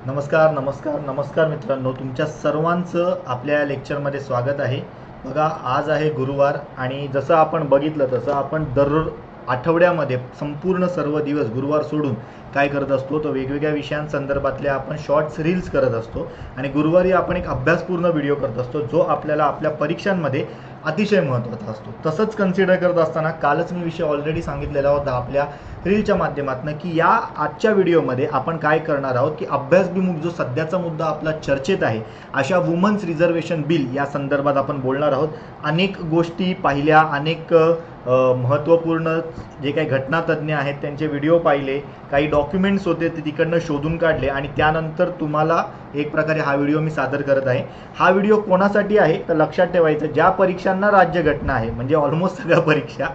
नमस्कार नमस्कार नमस्कार मित्रांनो, तुमच्या सर्वांचं आपल्या लेक्चरमध्ये स्वागत आहे. बघा, आज आहे गुरुवार आणि जसं आपण बघितलं तसं आपण दर आठवड्यामध्ये संपूर्ण सर्व दिवस गुरुवार सोडून काय करत असतो तर वेगवेगळ्या विषयांसंदर्भातल्या आपण शॉर्ट्स रील्स करत असतो आणि गुरुवारी आपण एक अभ्यासपूर्ण व्हिडिओ करत असतो जो आपल्याला आपल्या परीक्षांमध्ये अतिशय महत्त्वाचा असतो. तसंच कन्सिडर करत असताना कालच मी विषय ऑलरेडी सांगितलेला होता आपल्या रीलच्या माध्यमातून की या आजच्या व्हिडिओमध्ये आपण काय करणार आहोत की अभ्यासभिमुख जो सध्याचा मुद्दा आपला चर्चेत आहे अशा वुमन्स रिझर्वेशन बिल या संदर्भात आपण बोलणार आहोत. अनेक गोष्टी पाहिल्या, अनेक महत्त्वपूर्ण जे काही घटनातज्ञ आहेत त्यांचे व्हिडिओ पाहिले, काही डॉक्युमेंट्स होते ते तिकडनं शोधून काढले आणि त्यानंतर तुम्हाला एक प्रकारे हा व्हिडिओ मी सादर करत आहे. हा व्हिडिओ कोणासाठी आहे तर लक्षात ठेवायचं, ज्या परीक्षांना राज्यघटना आहे म्हणजे ऑलमोस्ट सगळ्या परीक्षा,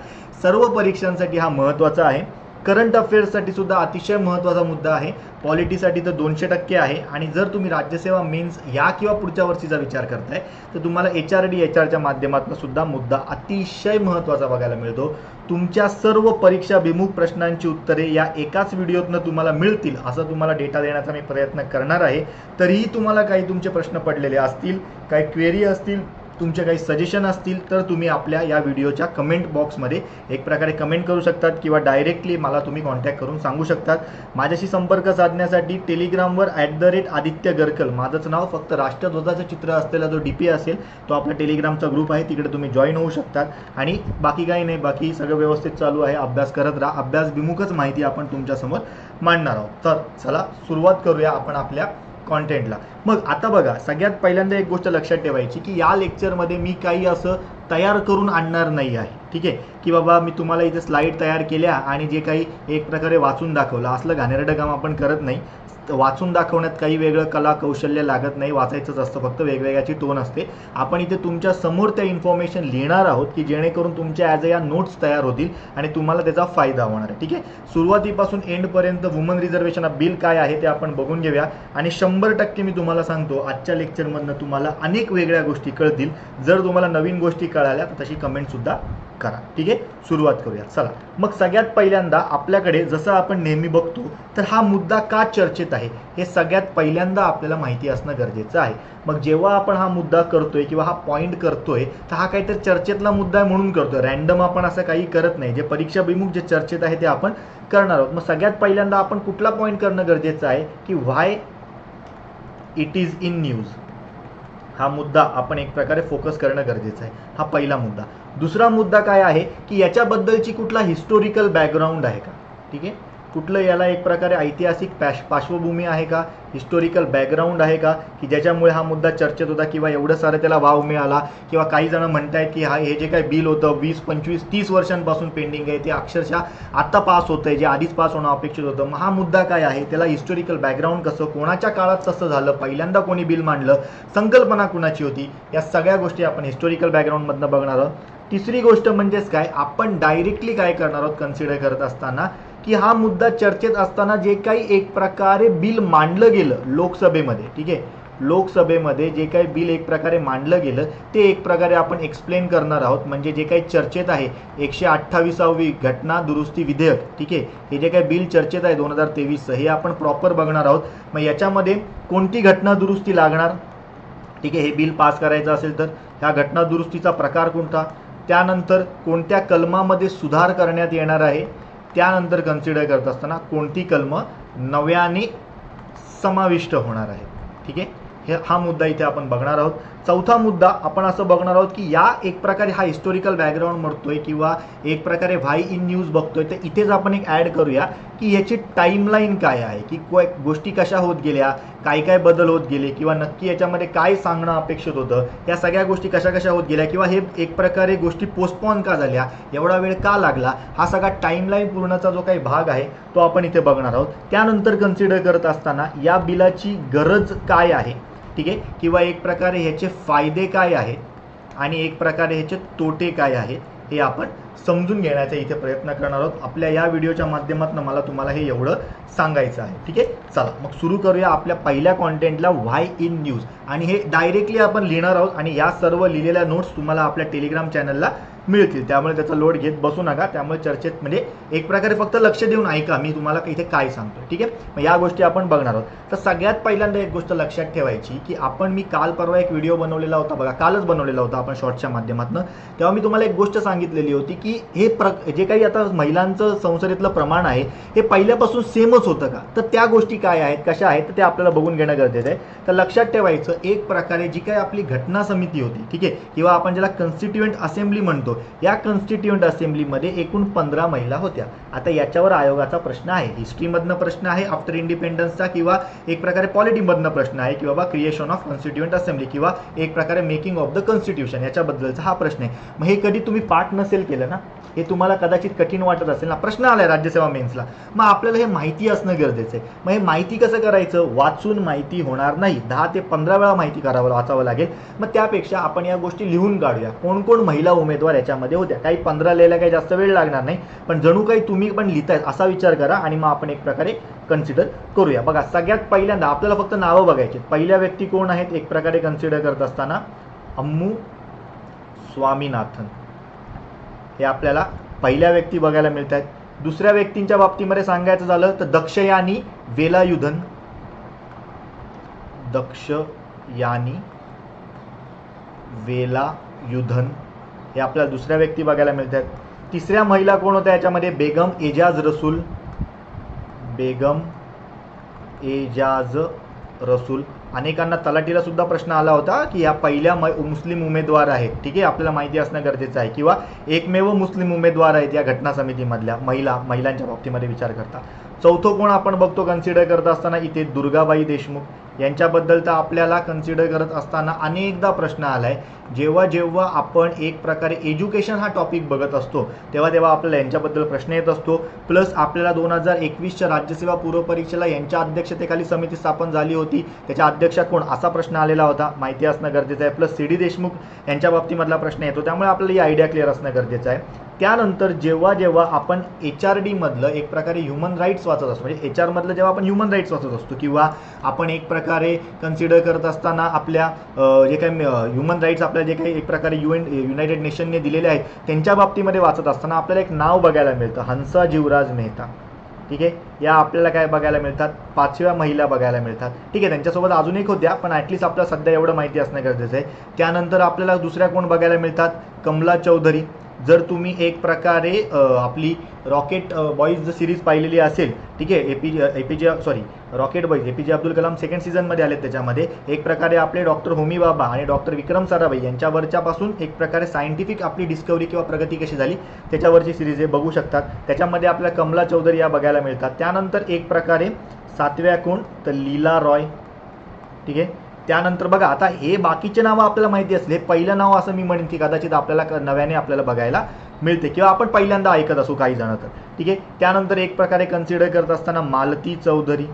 सर्व परीक्षांसाठी हा महत्त्वाचा आहे. करंट अफेअर्ससाठी सुद्धा अतिशय महत्त्वाचा मुद्दा आहे. पॉलिटीसाठी तर 200% आहे आणि जर तुम्ही राज्यसेवा मेन्स या किंवा पुढच्या वर्षीचा विचार करताय तर तुम्हाला HRD/HR माध्यमातून सुद्धा मुद्दा अतिशय महत्त्वाचा बघायला मिळतो. तुमच्या सर्व परीक्षाभिमुख प्रश्नांची उत्तरे या एकाच व्हिडिओतनं तुम्हाला मिळतील असं तुम्हाला डेटा देण्याचा मी प्रयत्न करणार आहे. तरीही तुम्हाला काही तुमचे प्रश्न पडलेले असतील, काही क्वेरी असतील, तुमचे काही सजेशन असतील तर तुम्ही आपल्या या व्हिडिओच्या कमेंट बॉक्समध्ये एक प्रकारे कमेंट करू शकतात किंवा डायरेक्टली मला तुम्ही कॉन्टॅक्ट करून सांगू शकतात. माझ्याशी संपर्क साधण्यासाठी टेलिग्रामवर @आदित्य गरकल माझंच नाव, फक्त राष्ट्रध्वजाचं चित्र असलेला जो DP असेल तो आपला टेलिग्रामचा ग्रुप आहे, तिकडे तुम्ही जॉईन होऊ शकतात. आणि बाकी काही नाही, बाकी सगळं व्यवस्थित चालू आहे. अभ्यास करत राहा, अभ्यासभिमुखच माहिती आपण तुमच्यासमोर मांडणार आहोत. तर चला सुरुवात करूया आपण आपल्या कॉन्टेंटला. मग आता बघा, सगळ्यात पहिल्यांदा एक गोष्ट लक्षात ठेवायची की या लेक्चरमध्ये मी काही असं तयार करून आणणार नाही आहे, ठीक आहे, की बाबा मी तुम्हाला इथे स्लाईड तयार केल्या आणि जे काही एक प्रकारे वाचून दाखवलं असलं घाणेरडं काम आपण करत नाही. वाचून दाखवण्यात काही वेगळं कला कौशल्य लागत नाही, वाचायचंच असतं, फक्त वेगवेगळ्याची टोन असते. आपण इथे तुमच्या समोर त्या इन्फॉर्मेशन लिहिणार आहोत की जेणेकरून तुमच्या ॲज अ या नोट्स तयार होतील आणि तुम्हाला त्याचा फायदा होणार आहे, ठीक आहे. सुरुवातीपासून एंडपर्यंत वुमन रिझर्वेशन बिल काय आहे ते आपण बघून घेऊया आणि 100% मी तुम्हाला सांगतो आजच्या लेक्चरमधनं तुम्हाला अनेक वेगळ्या गोष्टी कळतील. जर तुम्हाला नवीन गोष्टी कळाल्या तर तशी कमेंटसुद्धा करा, ठीक आहे. सुरुवात करूया, चला. मग सगळ्यात पहिल्यांदा आपल्याकडे जसं आपण नेहमी बघतो तर हा मुद्दा का चर्चेत आहे हे सगळ्यात पहिल्यांदा आपल्याला माहिती असणं गरजेचं आहे. मग जेव्हा आपण हा मुद्दा करतोय किंवा हा पॉईंट करतोय तर हा काहीतरी चर्चेतला मुद्दा आहे म्हणून करतोय, रॅन्डम आपण असं काही करत नाही. जे परीक्षाभिमुख जे चर्चेत आहे ते आपण करणार आहोत. मग सगळ्यात पहिल्यांदा आपण कुठला पॉईंट करणं गरजेचं आहे की व्हाय इट इज इन न्यूज. हा मुद्दा आपण एक प्रकारे फोकस करणं गरजेचं आहे. हा पहिला मुद्दा. दुसरा मुद्दा काय आहे की याच्याबद्दलची कुठला हिस्टोरिकल बॅकग्राऊंड आहे का, ठीक आहे, कुठलं याला एक प्रकारे ऐतिहासिक पार्श्वभूमी आहे का, हिस्टोरिकल बॅकग्राऊंड आहे का की ज्याच्यामुळे हा मुद्दा चर्चेत होता किंवा एवढं सारं त्याला वाव मिळाला. किंवा काही जण म्हणतायत की हे जे काही बिल होतं 20, 25, 30 वर्षांपासून पेंडिंग आहे ते अक्षरशः आत्ता पास होतं आहे, जे आधीच पास होणं अपेक्षित होतं. मग हा मुद्दा काय आहे, त्याला हिस्टोरिकल बॅकग्राऊंड कसं, कोणाच्या काळात कसं झालं, पहिल्यांदा कोणी बिल मांडलं, संकल्पना कुणाची होती, या सगळ्या गोष्टी आपण हिस्टोरिकल बॅकग्राऊंडमधनं बघणार आहोत. तिसरी गोष्ट म्हणजेच काय, आपण डायरेक्टली काय करणार आहोत कन्सिडर करत असताना की हा मुद्दा चर्चेत असताना जे काही एक प्रकारे बिल मांडलं गेलं लोकसभेमध्ये, ठीक आहे, लोकसभेमध्ये जे काही बिल एक प्रकारे मांडलं गेलं ते एक प्रकारे आपण एक्सप्लेन करणार आहोत. म्हणजे जे काही चर्चेत आहे 128वी घटना दुरुस्ती विधेयक, ठीक आहे, हे जे काही बिल चर्चेत आहे 2023 हे आपण प्रॉपर बघणार आहोत. मग याच्यामध्ये कोणती घटना दुरुस्ती लागणार, ठीक आहे, हे बिल पास करायचं असेल तर ह्या घटना दुरुस्तीचा प्रकार कोणता, त्यानंतर कोणत्या कलमामध्ये सुधार करण्यात येणार आहे, त्यानंतर कन्सिडर करत असताना कोणती कलमं नव्याने समाविष्ट होणार आहे, ठीक आहे. हा मुद्दा इथे आपण बघणार आहोत. चौथा मुद्दा आपण असं बघणार आहोत की या एक प्रकारे हा हिस्टोरिकल बॅकग्राऊंड म्हणतोय किंवा एक प्रकारे व्हाय इन न्यूज बघतोय तर इथेच आपण एक ॲड करूया की याची टाईमलाईन काय आहे, की गोष्टी कशा होत गेल्या, काय काय बदल होत गेले किंवा नक्की याच्यामध्ये काय सांगणं अपेक्षित होतं, या सगळ्या गोष्टी कशा कशा होत गेल्या किंवा हे एक प्रकारे गोष्टी पोस्टपोन का झाल्या, एवढा वेळ का लागला, हा सगळा टाईमलाईन पूर्णचा जो काही भाग आहे तो आपण इथे बघणार आहोत. त्यानंतर कन्सिडर करत असताना या बिलाची गरज काय आहे, ठीक आहे, किंवा एक प्रकारे ह्याचे फायदे काय आहेत आणि एक प्रकारे ह्याचे तोटे काय आहेत हे आपण समजून घेण्याचा इथे प्रयत्न करणार आहोत. आपल्या या व्हिडिओच्या माध्यमातून मला तुम्हाला हे एवढं सांगायचं आहे, ठीक आहे. चला मग सुरू करूया आपल्या पहिल्या कॉन्टेंटला, व्हाय इन न्यूज. आणि हे डायरेक्टली आपण लिहिणार आहोत आणि या सर्व लिहिलेल्या नोट्स तुम्हाला आपल्या टेलिग्राम चॅनलला मिळतील, त्यामुळे त्याचा लोड घेत बसू नका. त्यामुळे चर्चेत म्हणजे एक प्रकारे फक्त लक्ष देऊन ऐका मी तुम्हाला इथे काय सांगतो. ठीक आहे, मग या गोष्टी आपण बघणार आहोत. तर सगळ्यात पहिल्यांदा एक गोष्ट लक्षात ठेवायची की आपण मी काल परवा एक व्हिडिओ बनवलेला होता बघा, कालच बनवलेला होता आपण शॉर्ट्सच्या माध्यमातून. तेव्हा मी तुम्हाला एक गोष्ट सांगितलेली होती की हे जे काही आता महिलांचं संसदेतलं प्रमाण आहे हे पहिल्यापासून सेमच होतं का, तर त्या गोष्टी काय आहेत कशा आहेत तर ते आपल्याला बघून घेणं गरजेचं आहे. तर लक्षात ठेवायचं एक प्रकारे जी काही आपली घटना समिती होती, ठीक आहे, किंवा आपण ज्याला कॉन्स्टिट्युएंट असेंब्ली म्हणतो, या कॉन्स्टिट्युएंट असेंब्लीमध्ये एकूण 15 महिला होत्या. आता याच्यावर आयोगाचा प्रश्न आहे, हिस्ट्रीमधनं प्रश्न आहे आफ्टर इंडिपेंडन्सचा, किंवा एक प्रकारे पॉलिटीमधनं प्रश्न आहे की बाबा क्रिएशन ऑफ कॉन्स्टिट्युएंट असेंब्ली किंवा एक प्रकारे मेकिंग ऑफ द कॉन्स्टिट्यूशन याच्याबद्दलचा हा प्रश्न आहे. मग हे कधी तुम्ही पाठ नसेल केलं ना, हे तुम्हाला कदाचित कठीण वाटत असेल ना, प्रश्न आलाय राज्यसेवा मेन्सला, मग आपल्याला हे माहिती असणं गरजेचं आहे. मग हे माहिती कसं करायचं, वाचून माहिती होणार नाही, 10 ते 15 वेळा माहिती वाचावं लागेल. मग त्यापेक्षा आपण या गोष्टी लिहून काढूया, कोण कोण महिला उमेदवार याच्यामध्ये होत्या. काही 15 लिहायला काही जास्त वेळ लागणार नाही, पण जणू काही तुम्ही पण लिहिताय असा विचार करा आणि मग आपण एक प्रकारे कन्सिडर करूया. बघा सगळ्यात पहिल्यांदा आपल्याला फक्त नावं बघायची. पहिल्या व्यक्ती कोण आहेत एक प्रकारे कन्सिडर करत असताना, अम्मू स्वामीनाथन हे आपल्याला पहिल्या व्यक्ती बघायला मिळत आहेत. दुसऱ्या व्यक्तींच्या बाबतीमध्ये सांगायचं झालं तर दक्षयानी वेलायुधन, दक्षयानी वेलायुधन हे आपल्याला दुसऱ्या व्यक्ती बघायला मिळत आहेत. तिसऱ्या महिला कोण होत्या याच्यामध्ये, बेगम एजाज रसूल, बेगम एजाज रसूल. अनेकांना तलाठीला सुद्धा प्रश्न आला होता की या पहिल्या मुस्लिम उमेदवार आहेत, ठीक आहे, आपल्याला माहिती असणं गरजेचं आहे, किंवा एकमेव मुस्लिम उमेदवार आहेत या घटना समितीमधल्या महिलांच्या बाबतीमध्ये विचार करता. चौथं कोण आपण बघतो कन्सिडर करत असताना इथे, दुर्गाबाई देशमुख. यांच्याबद्दल तर आपल्याला कन्सिडर करत असताना अनेकदा प्रश्न आलाय. जेव्हा जेव्हा आपण एक प्रकारे एज्युकेशन हा टॉपिक बघत असतो तेव्हा तेव्हा आपल्याला यांच्याबद्दल प्रश्न येत असतो. प्लस आपल्याला 2021च्या राज्यसेवा पूर्व परीक्षेला यांच्या अध्यक्षतेखाली समिती स्थापन झाली होती, त्याच्या अध्यक्षा कोण असा प्रश्न आलेला होता, माहिती असणं गरजेचं आहे. Plus CD. देशमुख यांच्या बाबतीमधला प्रश्न येतो, त्यामुळे आपल्याला ही आयडिया क्लिअर असणं गरजेचं आहे. त्यानंतर जेव्हा जेव्हा आपण HRD मधलं एक प्रकारे ह्युमन राईट्स वाचत असतो, म्हणजे HR मधलं जेव्हा आपण ह्युमन राईट्स वाचत असतो, किंवा आपण एक प्रकारे कन्सिडर करत असताना आपल्या जे काही ह्युमन राईट्स आपल्याला जे काही एक प्रकारे युनायटेड नेशनने दिलेले आहेत त्यांच्या बाबतीमध्ये वाचत असताना आपल्याला एक नाव बघायला मिळतं, हंसा जीवराज मेहता. ठीक आहे, या आपल्याला काय बघायला मिळतात, 5व्या महिला बघायला मिळतात. ठीक आहे, त्यांच्यासोबत अजून एक होत्या पण ॲटलिस्ट आपल्याला सध्या एवढं माहिती असणं गरजेचं आहे. त्यानंतर आपल्याला दुसऱ्या कोण बघायला मिळतात, कमला चौधरी. जर तुम्ही एक प्रकारे आपली रॉकेट बॉईज सिरीज पाहिलेली असेल, ठीक आहे, rocket boys APJ Abdul Kalam second सीझनमध्ये आले, त्याच्यामध्ये एक प्रकारे आपले डॉक्टर होमी बाबा आणि डॉक्टर विक्रम साराभाई यांच्यावरच्यापासून एक प्रकारे सायंटिफिक आपली डिस्कवरी किंवा प्रगती कशी झाली त्याच्यावरची सिरीज हे बघू शकतात. त्याच्यामध्ये आपल्याला कमला चौधरी या बघायला मिळतात. त्यानंतर एक प्रकारे 7व्या कोण तर लीला रॉय. ठीक आहे, त्यानंतर बघा आता हे बाकीचे नावं आपल्याला माहिती असले, पहिलं नाव असं मी म्हणेन की कदाचित आपल्याला नव्याने आपल्याला बघायला मिळते किंवा आपण पहिल्यांदा ऐकत असू काही जण तर. ठीक आहे, त्यानंतर एक प्रकारे कन्सिडर करत असताना मालती चौधरी.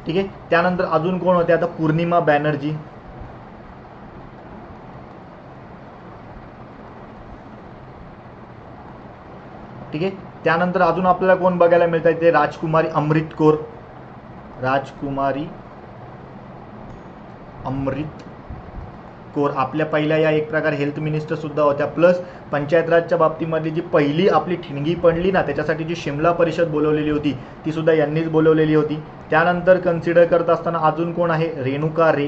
ठीक आहे, त्यानंतर अजून कोण होते आता, पूर्णिमा बॅनर्जी. ठीक आहे, त्यानंतर अजून आपल्याला कोण बघायला मिळत आहे ते राजकुमारी अमृत कौर, राजकुमारी अमृत कौर आपल्या पहिल्या या एक प्रकारे हेल्थ मिनिस्टर सुद्धा होत्या. प्लस पंचायत राजच्या बाबतीमध्ये जी पहिली आपली ठिणगी पडली ना त्याच्यासाठी जी शिमला परिषद बोलवलेली होती ती सुद्धा यांनीच बोलवलेली होती. त्यानंतर कन्सिडर करत असताना अजून कोण आहे, रेणुका रे.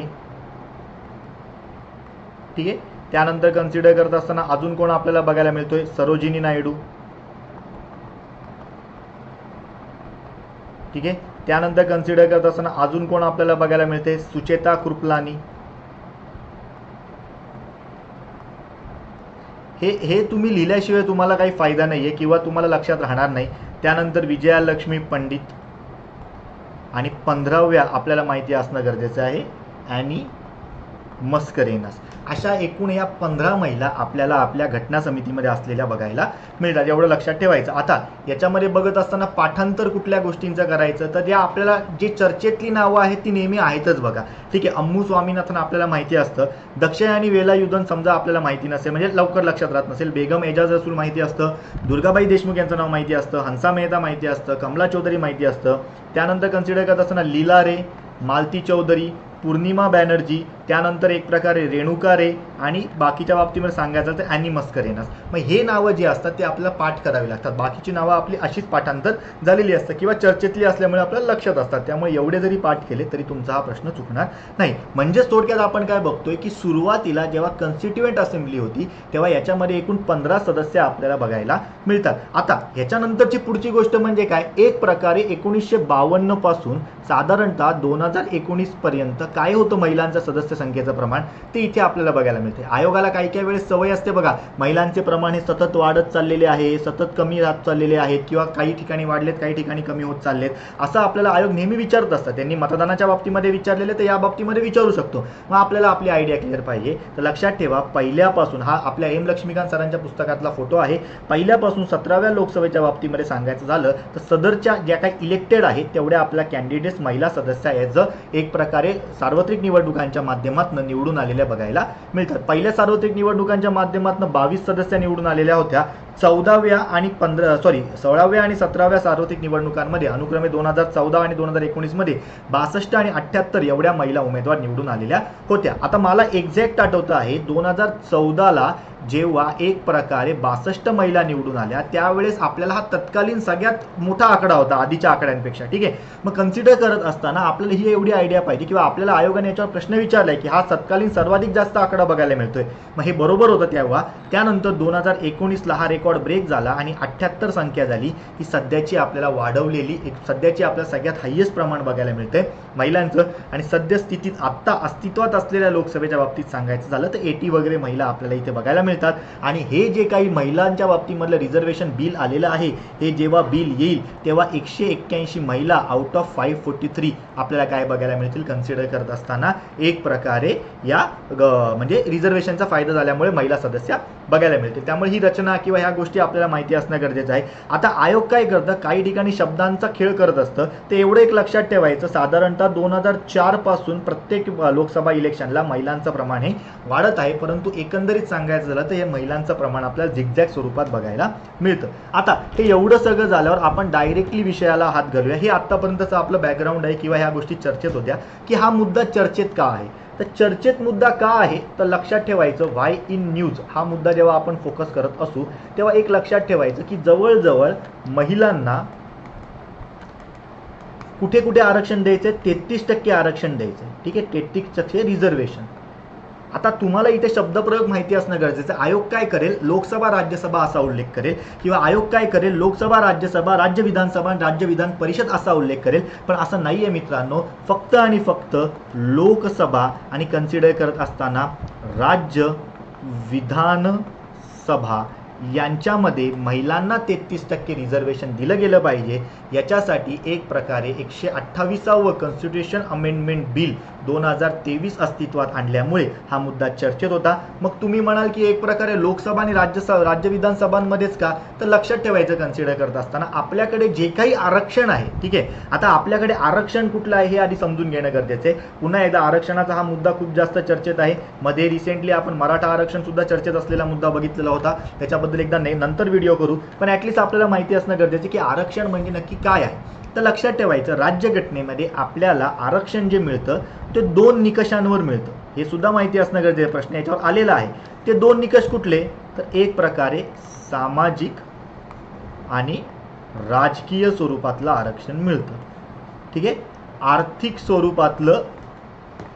ठीक आहे, त्यानंतर कन्सिडर करत असताना अजून कोण आपल्याला बघायला मिळतोय, सरोजिनी नायडू. ठीक आहे, त्यानंतर कन्सिडर करत असताना अजून कोण आपल्याला बघायला मिळते, सुचेता कृपलानी. हे तुम्ही लिहिल्याशिवाय तुम्हाला काही फायदा नाही आहे किंवा तुम्हाला लक्षात राहणार नाही. त्यानंतर विजयालक्ष्मी पंडित आणि 15व्या आपल्याला माहिती असणं गरजेचं आहे, ॲनी मस्करेनस. अशा एकूण या 15 महिला आपल्याला आपल्या घटना समितीमध्ये असलेल्या बघायला मिळतात, एवढं लक्षात ठेवायचं. आता याच्यामध्ये बघत असताना पाठांतर कुठल्या गोष्टींचं करायचं तर या आपल्याला जे चर्चेतली नावं आहेत ती नेहमी आहेतच बघा. ठीक आहे, अम्मू स्वामीनाथन आपल्याला माहिती असतं, दक्षयानी वेलायुधन समजा आपल्याला माहिती नसेल म्हणजे लवकर लक्षात राहत नसेल, बेगम एजाज रसूल माहिती असतं, दुर्गाबाई देशमुख यांचं नाव माहिती असतं, हंसा मेहता माहिती असतं, कमला चौधरी माहिती असतं. त्यानंतर कन्सिडर करत असताना लीला रे, मालती चौधरी, पूर्णिमा बॅनर्जी, त्यानंतर एक प्रकारे रेणुका रे आणि बाकीच्या बाबतीमध्ये सांगायचं तर ॲनिमस करेनस. मग हे नावं जी असतात ते आपल्याला पाठ करावी लागतात. बाकीची नावं आपली अशीच पाठांतर झालेली असतात किंवा चर्चेतली असल्यामुळे आपल्याला लक्षात असतात. त्यामुळे एवढे जरी पाठ केले तरी तुमचा हा प्रश्न चुकणार नाही. म्हणजेच थोडक्यात आपण काय बघतोय की सुरुवातीला जेव्हा कॉन्स्टिट्युएंट असेंब्ली होती तेव्हा याच्यामध्ये एकूण 15 सदस्य आपल्याला बघायला मिळतात. आता ह्याच्यानंतरची पुढची गोष्ट म्हणजे काय, एक प्रकारे 1952 पासून साधारणतः 2019 पर्यंत काय होतं महिलांचं सदस्य संख्येचं प्रमाण ते इथे आपल्याला बघायला मिळते. आयोगाला काही काही वेळेस सवय असते बघा, महिलांचे प्रमाण हे सतत वाढत चाललेले आहे, सतत कमी राहत चाललेले आहेत किंवा काही ठिकाणी वाढलेत काही ठिकाणी कमी होत चाललेत असं आपल्याला आयोग नेहमी विचारत असतात. त्यांनी मतदानाच्या बाबतीमध्ये विचारलेले तर या बाबतीमध्ये विचारू शकतो. मग आपल्याला आपली आयडिया क्लिअर पाहिजे तर लक्षात ठेवा, पहिल्यापासून हा आपल्या एम लक्ष्मीकांत सरांच्या पुस्तकातला फोटो आहे. पहिल्यापासून 17व्या लोकसभेच्या बाबतीमध्ये सांगायचं झालं तर सदरच्या ज्या काही इलेक्टेड आहेत तेवढ्या आपल्या कॅन्डिडेट्स महिला सदस्य ॲज एक प्रकारे सार्वत्रिक निवडणुकांच्या माध्यमातून निवडून आलेल्या बघायला मिळतात. पहिल्या सार्वत्रिक निवडणुकांच्या माध्यमातून 22 सदस्य निवडून आलेल्या होत्या. 16व्या आणि 17व्या सार्वत्रिक निवडणुकांमध्ये अनुक्रमे 2014 आणि 2019 मध्ये 62 आणि 78 एवढ्या महिला उमेदवार निवडून आलेल्या होत्या. आता मला एक्झॅक्ट आठवतं आहे 2014ला जेव्हा एक प्रकारे 62 महिला निवडून आल्या त्यावेळेस आपल्याला हा तत्कालीन सगळ्यात मोठा आकडा होता आधीच्या आकड्यांपेक्षा. ठीक आहे, मग कन्सिडर करत असताना आपल्याला ही एवढी आयडिया पाहिजे किंवा आपल्याला आयोगाने याच्यावर प्रश्न विचारलाय की हा तत्कालीन सर्वाधिक जास्त आकडा बघायला मिळतोय. मग हे बरोबर होतं तेव्हा. त्यानंतर 2019ला हा रेकॉर्ड ब्रेक झाला आणि 78 संख्या झाली. ही सध्याची आपल्याला वाढवलेली सध्याची आपल्याला सगळ्यात हायेस्ट प्रमाण बघायला मिळतंय महिलांचं. आणि सद्यस्थितीत आत्ता अस्तित्वात असलेल्या लोकसभेच्या बाबतीत सांगायचं झालं तर 80 वगैरे महिला आपल्याला इथे बघायला मिळतात. आणि हे जे काही महिलांच्या बाबतीमधलं रिझर्वेशन बिल आलेलं आहे हे जेव्हा बिल येईल तेव्हा 181 महिला आउट ऑफ 543 आपल्याला काय बघायला मिळतील कन्सिडर करत असताना एक प्रकारे या म्हणजे रिझर्वेशनचा फायदा झाल्यामुळे महिला सदस्य बघायला मिळतील. त्यामुळे ही रचना किंवा ह्या गोष्टी आपल्याला माहिती असणं गरजेचं आहे. आता आयोग काय करतं, काही ठिकाणी शब्दांचा खेळ करत असतं. ते एवढं एक लक्षात ठेवायचं, साधारणतः 2004 पासून प्रत्येक लोकसभा इलेक्शनला महिलांचं प्रमाण हे वाढत आहे, परंतु एकंदरीत सांगायचं झालं तर हे महिलांचं प्रमाण आपल्याला झिगझॅग स्वरूपात बघायला मिळतं. आता हे एवढं सगळं झाल्यावर आपण डायरेक्टली विषयाला हात घालूया. हे आतापर्यंतचं आपलं बॅकग्राऊंड आहे किंवा ह्या गोष्टी चर्चेत होत्या की हा मुद्दा चर्चेत का आहे. तर चर्चेत मुद्दा का आहे तर लक्षात ठेवायचं व्हाय इन न्यूज हा मुद्दा जेव्हा आपण फोकस करत असू तेव्हा एक लक्षात ठेवायचं की जवळजवळ महिलांना कुठे कुठे आरक्षण द्यायचंय, 33% आरक्षण द्यायचंय. ठीक आहे, 33% रिझर्वेशन. आता तुम्हाला इथे शब्दप्रयोग माहिती असणं गरजेचं आहे. आयोग काय करेल, लोकसभा राज्यसभा असा उल्लेख करेल किंवा आयोग काय करेल, लोकसभा राज्यसभा राज्य विधानसभा राज्य विधान परिषद असा उल्लेख करेल. पण असं नाहीये मित्रांनो, फक्त आणि फक्त लोकसभा आणि कन्सिडर करत असताना राज्य विधानसभा यांच्यामध्ये महिलांना 33% रिझर्वेशन दिलं गेलं पाहिजे. याच्यासाठी एक प्रकारे 128वं कॉन्स्टिट्यूशन अमेंडमेंट बिल 2023 अस्तित्वात आणल्यामुळे हा मुद्दा चर्चेत होता. मग तुम्ही म्हणाल की एक प्रकारे लोकसभा आणि राज्य विधानसभांमध्येच का, तर लक्षात ठेवायचं कन्सिडर करत असताना आपल्याकडे जे काही आरक्षण आहे, ठीक आहे, आता आपल्याकडे आरक्षण कुठलं आहे हे आधी समजून घेणं गरजेचं आहे. पुन्हा एकदा आरक्षणाचा हा मुद्दा खूप जास्त चर्चेत आहे. मध्ये रिसेंटली आपण मराठा आरक्षण सुद्धा चर्चेत असलेला मुद्दा बघितलेला होता, त्याच्याबद्दल एकदा नंतर व्हिडिओ करू. पण ऍटलीस्ट आपल्याला माहिती असणं गरजेचं की आरक्षण म्हणजे नक्की काय आहे. तर लक्षात ठेवायचं राज्यघटनेमध्ये आपल्याला आरक्षण जे मिळतं ते 2 निकषांवर मिळतं. हे सुद्धा माहिती असणं गरजेचं, प्रश्न याच्यावर आलेला आहे. ते 2 निकष कुठले, तर एक प्रकारे सामाजिक आणि राजकीय स्वरूपातलं आरक्षण मिळतं. ठीक आहे, आर्थिक स्वरूपातलं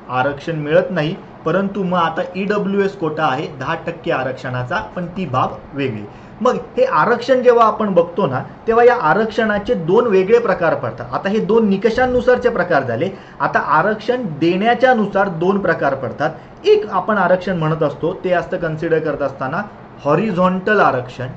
आरक्षण मिळत नाही. परंतु मग आता EWS कोटा आहे 10% आरक्षणाचा, पण ती बाब वेगळी. मग हे आरक्षण जेव्हा आपण बघतो ना तेव्हा या आरक्षणाचे 2 वेगळे प्रकार पडतात. आता हे 2 निकषांनुसारचे प्रकार झाले. आता आरक्षण देण्याच्या नुसार 2 प्रकार पडतात. एक आपण आरक्षण म्हणत असतो ते असतं कन्सिडर करत असताना हॉरिझॉन्टल आरक्षण,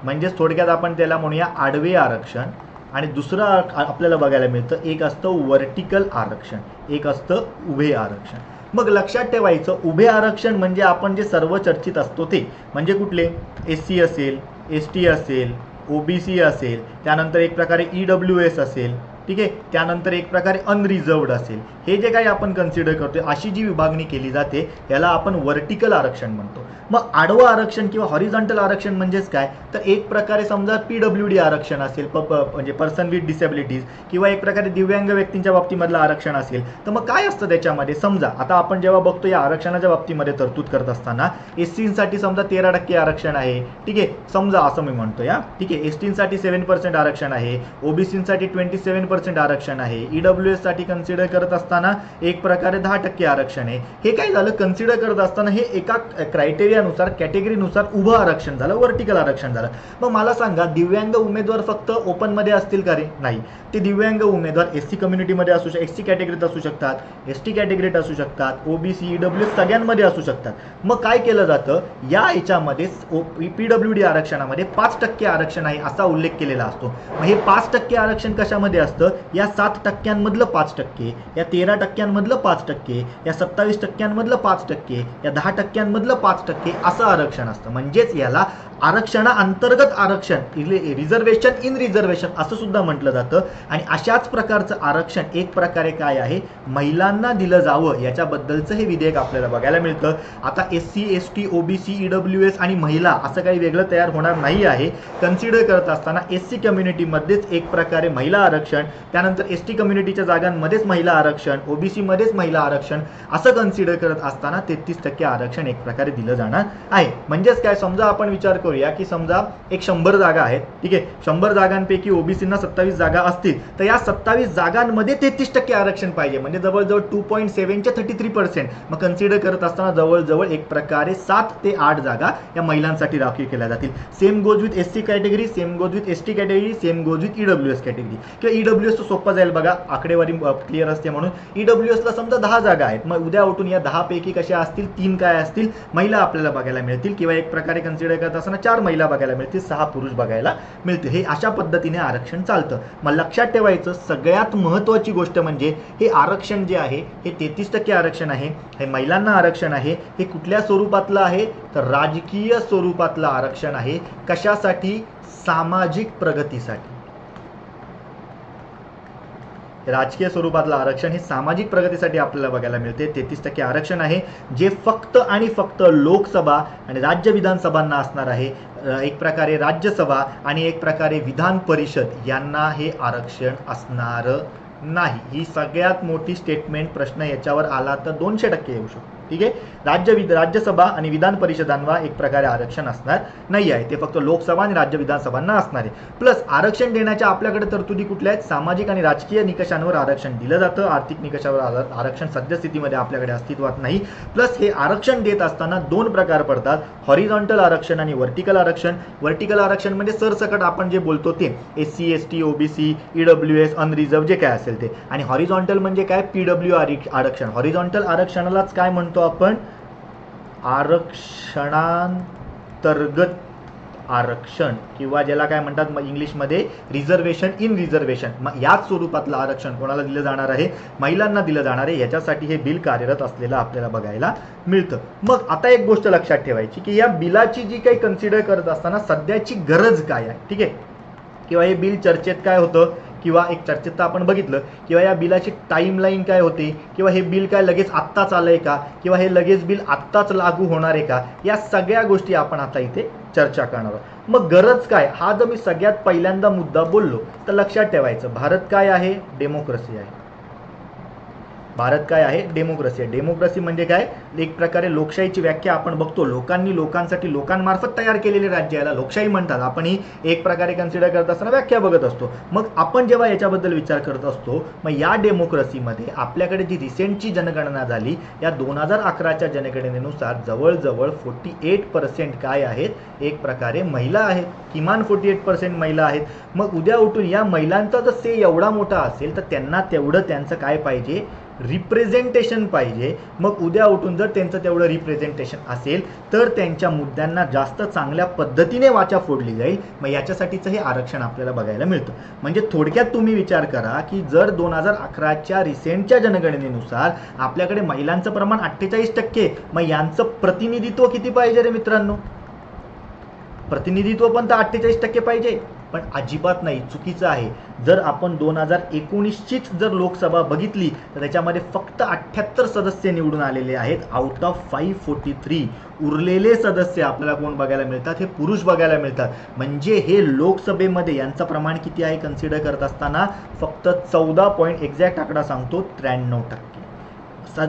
म्हणजेच थोडक्यात आपण त्याला म्हणूया आडवे आरक्षण. आणि दुसरं आपल्याला बघायला मिळतं एक असतं व्हर्टिकल आरक्षण, एक असतं उभे आरक्षण. मग लक्षात ठेवायचं उभे आरक्षण म्हणजे आपण जे सर्व चर्चित असतो ते म्हणजे कुठले, SC असेल, ST असेल, OBC असेल, त्यानंतर एक प्रकारे EWS असेल, ठीक आहे, त्यानंतर एक प्रकारे अनरिझर्वड असेल, हे जे काही आपण कन्सिडर करतोय अशी जी विभागणी केली जाते याला आपण व्हर्टिकल आरक्षण म्हणतो. मग आडवं आरक्षण किंवा हॉरिझॉन्टल आरक्षण म्हणजेच काय, तर एक प्रकारे समजा PWD आरक्षण असेल, म्हणजे पर्सन विथ डिसेबिलिटीज, किंवा एक प्रकारे दिव्यांग व्यक्तींच्या बाबतीमधलं आरक्षण असेल, तर मग काय असतं त्याच्यामध्ये, समजा आता आपण जेव्हा बघतो या आरक्षणाच्या बाबतीमध्ये तरतूद करत असताना एससीसाठी समजा 13% आरक्षण आहे, ठीक आहे, समजा असं मी म्हणतो या, ठीक आहे, एसटीसाठी 7% आरक्षण आहे, ओबीसीसाठी 27% आरक्षण आहे, ईडब्ल्यूएस साठी कन्सिडर करत असताना एक प्रकारे 10% आरक्षण आहे. हे काय झालं, कन्सिडर करत असताना हे एका क्रायटेरियानुसार कॅटेगरीनुसार उभं आरक्षण झालं, व्हर्टिकल आरक्षण झालं. मग मला सांगा, दिव्यांग उमेदवार फक्त ओपन मध्ये असतील का रे? नाही, ते दिव्यांग उमेदवार एससी कम्युनिटीमध्ये असू शकतात, एससी कॅटेगरीत असू शकतात, एसटी कॅटेगरीत असू शकतात, ओबीसी ईडब्ल्यूएस सगळ्यांमध्ये असू शकतात. मग काय केलं जातं, या याच्यामध्ये PWD आरक्षणामध्ये 5% आरक्षण आहे असा उल्लेख केलेला असतो. मग हे 5% आरक्षण कशामध्ये असतं, या 7%मधलं 5%, या 13%मधलं 5%, या 27%मधलं 5%, या 10%मधलं 5% असं आरक्षण असतं. म्हणजेच याला आरक्षणाअंतर्गत आरक्षण, रिझर्वेशन इन रिझर्वेशन असं सुद्धा म्हटलं जातं. आणि अशाच प्रकारचं आरक्षण एक प्रकारे काय आहे, महिलांना दिलं जावं याच्याबद्दलचं हे विधेयक आपल्याला बघायला मिळतं. आता एससी, एसटी, ओबीसी, ईडब्ल्यूएस आणि महिला असं काही वेगळं तयार होणार नाही आहे. कन्सिडर करत असताना एससी कम्युनिटीमध्येच एक प्रकारे महिला आरक्षण, त्यानंतर एसटी कम्युनिटीच्या जागांमध्येच महिला आरक्षण, ओबीसी मध्येच महिला आरक्षण असं कन्सिडर करत असताना 33% आरक्षण एक प्रकारे दिलं जाणार आहे. म्हणजेच काय, समजा आपण विचार करूया की समजा एक 100 जागा आहेत, ठीक आहे, 100 जागांपैकी ओबीसींना 27 जागा असतील, तर या 27 जागांमध्ये 33% आरक्षण पाहिजे, म्हणजे जवळजवळ 2.7 च्या 33%. मग कन्सिडर करत असताना जवळजवळ एक प्रकारे 7 ते 8 जागा या महिलांसाठी राखीव केल्या जातील. Same goes with SC category, same goes with ST category, same goes with EWS category. किंवा ईडब्ल्यूएस सोपं जाईल बघा, आकडेवारी क्लिअर असते म्हणून. ईडब्ल्यूएसला समजा 10 जागा आहेत, मग उद्या उठून या 10 पैकी कशा असतील, 3 काय असतील, महिला आपल्याला बघायला मिळतील, किंवा एक प्रकारे कन्सिडर करत असताना 4 महिला बघायला मिळतील, 6 पुरुष बघायला मिळतील. हे अशा पद्धतीने आरक्षण चालतं. मग लक्षात ठेवायचं सगळ्यात महत्त्वाची गोष्ट म्हणजे हे आरक्षण जे आहे हे 33% आरक्षण आहे, हे महिलांना आरक्षण आहे. हे कुठल्या स्वरूपातलं आहे, तर राजकीय स्वरूपातलं आरक्षण आहे. कशासाठी, सामाजिक प्रगतीसाठी. राजकीय स्वरूपातलं आरक्षण हे सामाजिक प्रगतीसाठी आपल्याला बघायला मिळते. 33% आरक्षण आहे जे फक्त आणि फक्त लोकसभा आणि राज्य विधानसभांना असणार आहे. एक प्रकारे राज्यसभा आणि एक प्रकारे विधान परिषद यांना हे आरक्षण असणार नाही. ही सगळ्यात मोठी स्टेटमेंट. प्रश्न याच्यावर आला तर 200% येऊ शकतो, ठीक आहे. राज्यसभा आणि विधान परिषदांना एक प्रकारे आरक्षण असणार नाही आहे, ते फक्त लोकसभा आणि राज्य विधानसभांना असणार आहे. प्लस आरक्षण देण्याच्या आपल्याकडे तरतुदी कुठल्या आहेत, सामाजिक आणि राजकीय निकषांवर आरक्षण दिलं जातं, आर्थिक निकषावर आरक्षण सद्यस्थितीमध्ये आपल्याकडे अस्तित्वात नाही. प्लस हे आरक्षण देत असताना 2 प्रकार पडतात, हॉरिझॉन्टल आरक्षण आणि व्हर्टिकल आरक्षण. व्हर्टिकल आरक्षण म्हणजे सरसकट आपण जे बोलतो ते SC, ST, OBC, EWS, unreserved जे काय असेल ते. आणि हॉरिझॉन्टल म्हणजे काय, पीडब्ल्यू आरक्षण. हॉरिझॉन्टल आरक्षणालाच काय म्हणतो आपण, आरक्षणांतर्गत आरक्षण, किंवा ज्याला काय म्हणतात इंग्लिशमध्ये रिझर्वेशन इन रिझर्वेशन. मग याच स्वरूपातलं आरक्षण कोणाला दिलं जाणार आहे, महिलांना दिलं जाणार आहे. याच्यासाठी हे बिल कार्यरत असलेलं आपल्याला बघायला मिळतं. मग आता एक गोष्ट लक्षात ठेवायची की या बिलाची जी काही कन्सिडर करत असताना सध्याची गरज काय आहे, ठीक आहे, किंवा हे बिल चर्चेत काय होतं, किंवा एक चर्चेत तर आपण बघितलं, किंवा या बिलाची टाईमलाईन काय होती, किंवा हे बिल काय लगेच आत्ताच आलंय का, किंवा हे लगेच बिल आत्ताच लागू होणार आहे का, या सगळ्या गोष्टी आपण आता इथे चर्चा करणार आहोत. मग गरज काय, हा जर मी सगळ्यात पहिल्यांदा मुद्दा बोललो तर लक्षात ठेवायचं, भारत काय आहे, डेमोक्रेसी आहे. भारत काय आहे, डेमोक्रेसी आहे. डेमोक्रेसी म्हणजे काय, एक प्रकारे लोकशाहीची व्याख्या आपण बघतो, लोकांनी लोकांसाठी लोकांमार्फत तयार केलेले राज्य याला लोकशाही म्हणतात. आपण ही एक प्रकारे कन्सिडर करत असताना व्याख्या बघत असतो. मग आपण जेव्हा याच्याबद्दल विचार करत असतो, मग या डेमोक्रेसीमध्ये आपल्याकडे जी रिसेंटची जनगणना झाली, या 2011च्या जनगणनेनुसार जवळजवळ 48% काय आहेत, एक प्रकारे महिला आहेत, किमान 48% महिला आहेत. मग उद्या उठून या महिलांचा जर से एवढा मोठा असेल तर त्यांना तेवढं त्यांचं काय पाहिजे, रिप्रेझेंटेशन पाहिजे. मग उद्या उठून जर त्यांचं तेवढं रिप्रेझेंटेशन असेल तर त्यांच्या मुद्द्यांना जास्त चांगल्या पद्धतीने वाचा फोडली जाईल. मग याच्यासाठीचं हे आरक्षण आपल्याला बघायला मिळतं. म्हणजे थोडक्यात तुम्ही विचार करा की जर 2011च्या रिसेंटच्या जनगणनेनुसार आपल्याकडे महिलांचं प्रमाण 48%, मग यांचं प्रतिनिधित्व किती पाहिजे रे मित्रांनो, प्रतिनिधित्व पण तर 48% पाहिजे. पण अजिबात नाही, चुकीचं आहे. जर आपण 2019चीच जर लोकसभा बघितली तर त्याच्यामध्ये फक्त 78 सदस्य निवडून आलेले आहेत आउट ऑफ 543. उरलेले सदस्य आपल्याला कोण बघायला मिळतात, हे पुरुष बघायला मिळतात. म्हणजे हे लोकसभेमध्ये यांचं प्रमाण किती आहे कन्सिडर करत असताना फक्त 14 एक्झॅक्ट आकडा सांगतो 93%.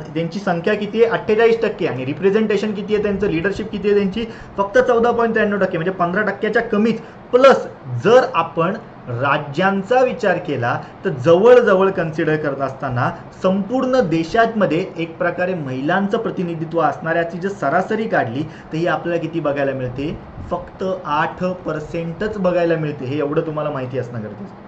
त्यांची संख्या किती आहे 48% आणि रिप्रेझेंटेशन किती आहे त्यांचं, लिडरशिप किती आहे त्यांची फक्त 14.93%, म्हणजे 15%च्या कमीच. प्लस जर आपण राज्यांचा विचार केला तर जवळजवळ कन्सिडर करत असताना संपूर्ण देशांमध्ये एक प्रकारे महिलांचं प्रतिनिधित्व असणाऱ्याची जर सरासरी काढली तर ही आपल्याला किती बघायला मिळते, फक्त 8%च बघायला मिळते. हे एवढं तुम्हाला माहिती असणं गरजेचं.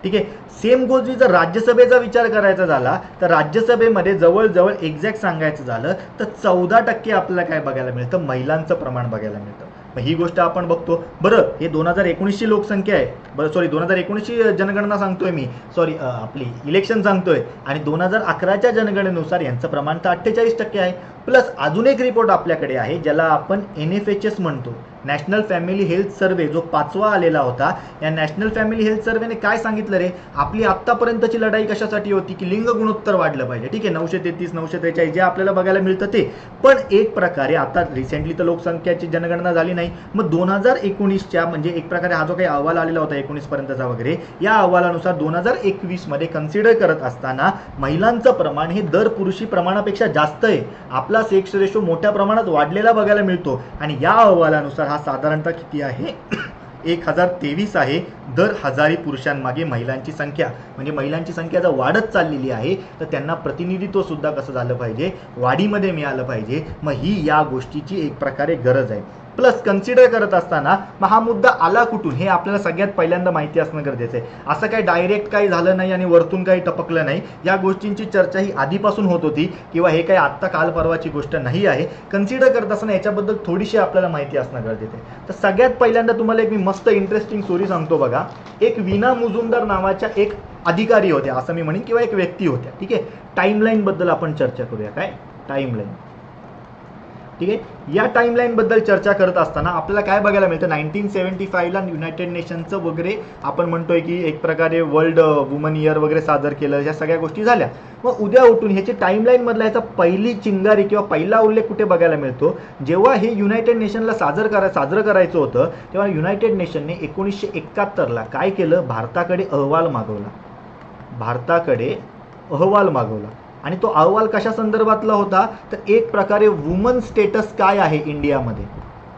ठीक आहे. सेम गोष्टी जर राज्यसभेचा विचार करायचा झाला तर राज्यसभेमध्ये जवळजवळ एक्झॅक्ट सांगायचं झालं तर 14% आपल्याला काय बघायला मिळतं, महिलांचं प्रमाण बघायला मिळतं. मग ही गोष्ट आपण बघतो. बरं, हे 2019ची लोकसंख्या आहे, बरं सॉरी 2019ची जनगणना सांगतोय मी, सॉरी आपली इलेक्शन सांगतोय, आणि 2011च्या जनगणनेनुसार यांचं प्रमाण तर 48% आहे. प्लस अजून एक रिपोर्ट आपल्याकडे आहे ज्याला आपण NFHS म्हणतो, नॅशनल फॅमिली हेल्थ सर्व्हे, जो 5वा आलेला होता. या नॅशनल फॅमिली हेल्थ सर्व्हेने काय सांगितलं रे, आपली आत्तापर्यंतची लढाई कशासाठी होती की लिंग गुणोत्तर वाढलं पाहिजे. ठीक आहे, 933 943 जे आपल्याला बघायला मिळतं ते. पण एक प्रकारे आता रिसेंटली तर लोकसंख्याची जनगणना झाली नाही, मग 2019च्या म्हणजे एक प्रकारे हा जो काही अहवाल आलेला होता 19 पर्यंतचा वगैरे, या अहवालानुसार 2021 मध्ये कन्सिडर करत असताना महिलांचं प्रमाण हे दर पुरुषी प्रमाणापेक्षा जास्त आहे. आपला सेक्स रेशो मोठ्या प्रमाणात वाढलेला बघायला मिळतो आणि या अहवालानुसार हा साधारणतः किती आहे 1023 आहे दर 1000 पुरुषांमागे महिलांची संख्या. म्हणजे महिलांची संख्या जर वाढत चाललेली आहे तर त्यांना प्रतिनिधित्व सुद्धा कसं झालं पाहिजे, वाढीमध्ये मिळालं पाहिजे. मग ही या गोष्टीची एक प्रकारे गरज आहे. प्लस कन्सिडर करत असताना मग हा मुद्दा आला कुठून हे आपल्याला सगळ्यात पहिल्यांदा माहिती असणं गरजेचं आहे. असं काही डायरेक्ट काही झालं नाही आणि वरतून काही टपकलं नाही. या गोष्टींची चर्चा ही आधीपासून होत होती किंवा हे काही आत्ता काल परवाची गोष्ट नाही आहे. कन्सिडर करत असताना याच्याबद्दल थोडीशी आपल्याला माहिती असणं गरजेचं आहे. तर सगळ्यात पहिल्यांदा तुम्हाला एक मी मस्त इंटरेस्टिंग स्टोरी सांगतो बघा. एक वीणा मुजुमदार नावाच्या एक अधिकारी होत्या असं मी म्हणेन किंवा एक व्यक्ती होत्या. ठीक आहे, टाईमलाईन बद्दल आपण चर्चा करूया. काय टाईमलाईन, ठीक आहे. या टाईमलाईन बद्दल चर्चा करत असताना आपल्याला काय बघायला मिळतं, 1975ला युनायटेड नेशनचं वगैरे आपण म्हणतोय की एक प्रकारे वर्ल्ड वुमन इयर वगैरे सादर केलं, या सगळ्या गोष्टी झाल्या. मग उद्या उठून ह्याची टाईमलाईन मधला ह्याचा पहिली चिंगारी किंवा पहिला उल्लेख कुठे बघायला मिळतो, जेव्हा हे युनायटेड नेशनला साजरं करायचं होतं तेव्हा युनायटेड नेशनने 1971ला काय केलं, भारताकडे अहवाल मागवला. आणि तो अहवाल कशा संदर्भातला होता तर एक प्रकारे वुमन स्टेटस काय आहे इंडियामध्ये,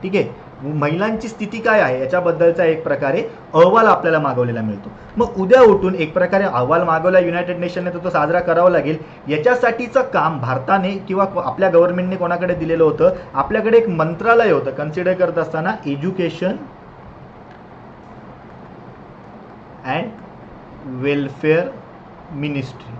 ठीक आहे, महिलांची स्थिती काय आहे याच्याबद्दलचा एक प्रकारे अहवाल आपल्याला मागवलेला मिळतो. मग उद्या उठून एक प्रकारे अहवाल मागवला युनायटेड नेशनने, तर तो साजरा करावा लागेल. याच्यासाठीचं काम भारताने किंवा आपल्या गव्हर्नमेंटने कोणाकडे दिलेलं होतं, आपल्याकडे एक मंत्रालय होतं कन्सिडर करत असताना, एज्युकेशन अँड वेलफेअर मिनिस्ट्री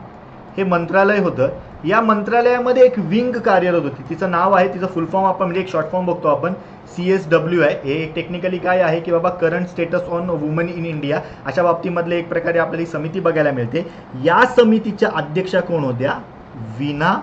हे मंत्रालय होतं. या मंत्रालयामध्ये एक विंग कार्यरत होती, तिचं नाव आहे, तिचं फुल फॉर्म आपण म्हणजे एक शॉर्ट फॉर्म बघतो आपण, CSW आहे. हे टेक्निकली काय आहे की बाबा current status on woman in India, अशा बाबतीमधले एक प्रकारे आपल्याला ही समिती बघायला मिळते. या समितीच्या अध्यक्षा कोण होत्या, वीणा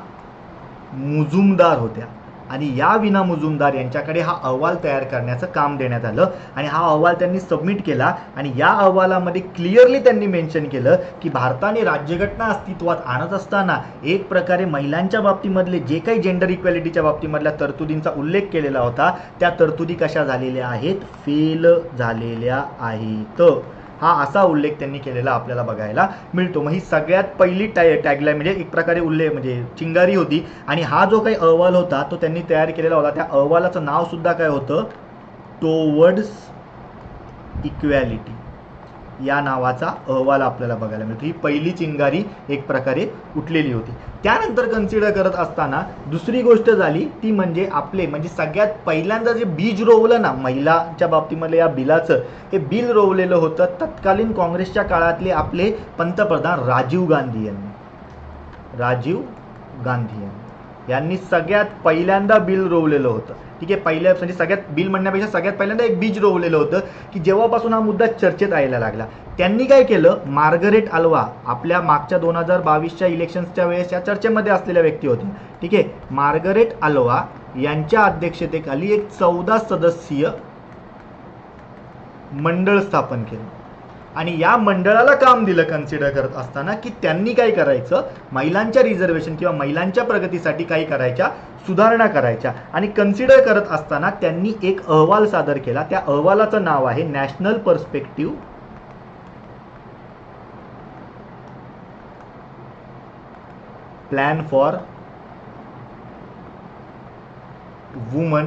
मुजुमदार होत्या. आणि या वीणा मुजुमदार यांच्याकडे हा अहवाल तयार करण्याचं काम देण्यात आलं आणि हा अहवाल त्यांनी सबमिट केला. आणि या अहवालामध्ये क्लिअरली त्यांनी मेन्शन केलं की भारताने राज्यघटना अस्तित्वात आणत असताना एक प्रकारे महिलांच्या बाबतीमधले जे काही जेंडर इक्वॅलिटीच्या बाबतीमधल्या तरतुदींचा उल्लेख केलेला होता, त्या तरतुदी कशा झालेल्या आहेत, फेल झालेल्या आहेत. हा असा उल्लेख त्यांनी केलेला आपल्याला बघायला मिळतो. मग ही सगळ्यात पहिली टॅगलाईन म्हणजे एक प्रकारे उल्लेख म्हणजे चिंगारी होती. आणि हा जो काही अहवाल होता तो त्यांनी तयार केलेला होता. त्या अहवालाचं नाव सुद्धा काय होतं, टुवर्ड्स इक्वॅलिटी या नावाचा अहवाल आपल्याला बघायला मिळतो. ही पहिली चिंगारी एक प्रकारे उठलेली होती. त्यानंतर कन्सिडर करत असताना दुसरी गोष्ट झाली ती म्हणजे आपले म्हणजे सगळ्यात पहिल्यांदा जे बीज रोवलं ना महिलांच्या बाबतीमध्ये, या बिलाचं हे बिल रोवलेलं होतं तत्कालीन काँग्रेसच्या काळातले आपले पंतप्रधान राजीव गांधी यांनी सगळ्यात पहिल्यांदा बिल रोवलेलं होतं. ठीक आहे, पहिल्या म्हणजे सगळ्यात बिल म्हणण्यापेक्षा सगळ्यात पहिल्यांदा एक बीज रोवलेलं होतं की जेव्हापासून हा मुद्दा चर्चेत यायला लागला. त्यांनी काय केलं, मार्गरेट अल्वा आपल्या मागच्या 2022च्या इलेक्शन्सच्या वेळेस या चर्चेमध्ये असलेल्या व्यक्ती होत्या. ठीक आहे, मार्गरेट अल्वा यांच्या अध्यक्षतेखाली एक 14 सदस्यीय मंडळ स्थापन केलं. आणि या मंडळाला काम दिलं कन्सिडर करत असताना की त्यांनी काय करायचं, महिलांच्या रिझर्वेशन किंवा महिलांच्या प्रगतीसाठी काही करायच्या, सुधारणा करायच्या. आणि कन्सिडर करत असताना त्यांनी एक अहवाल सादर केला. त्या अहवालाचं नाव आहे national perspective plan for woman.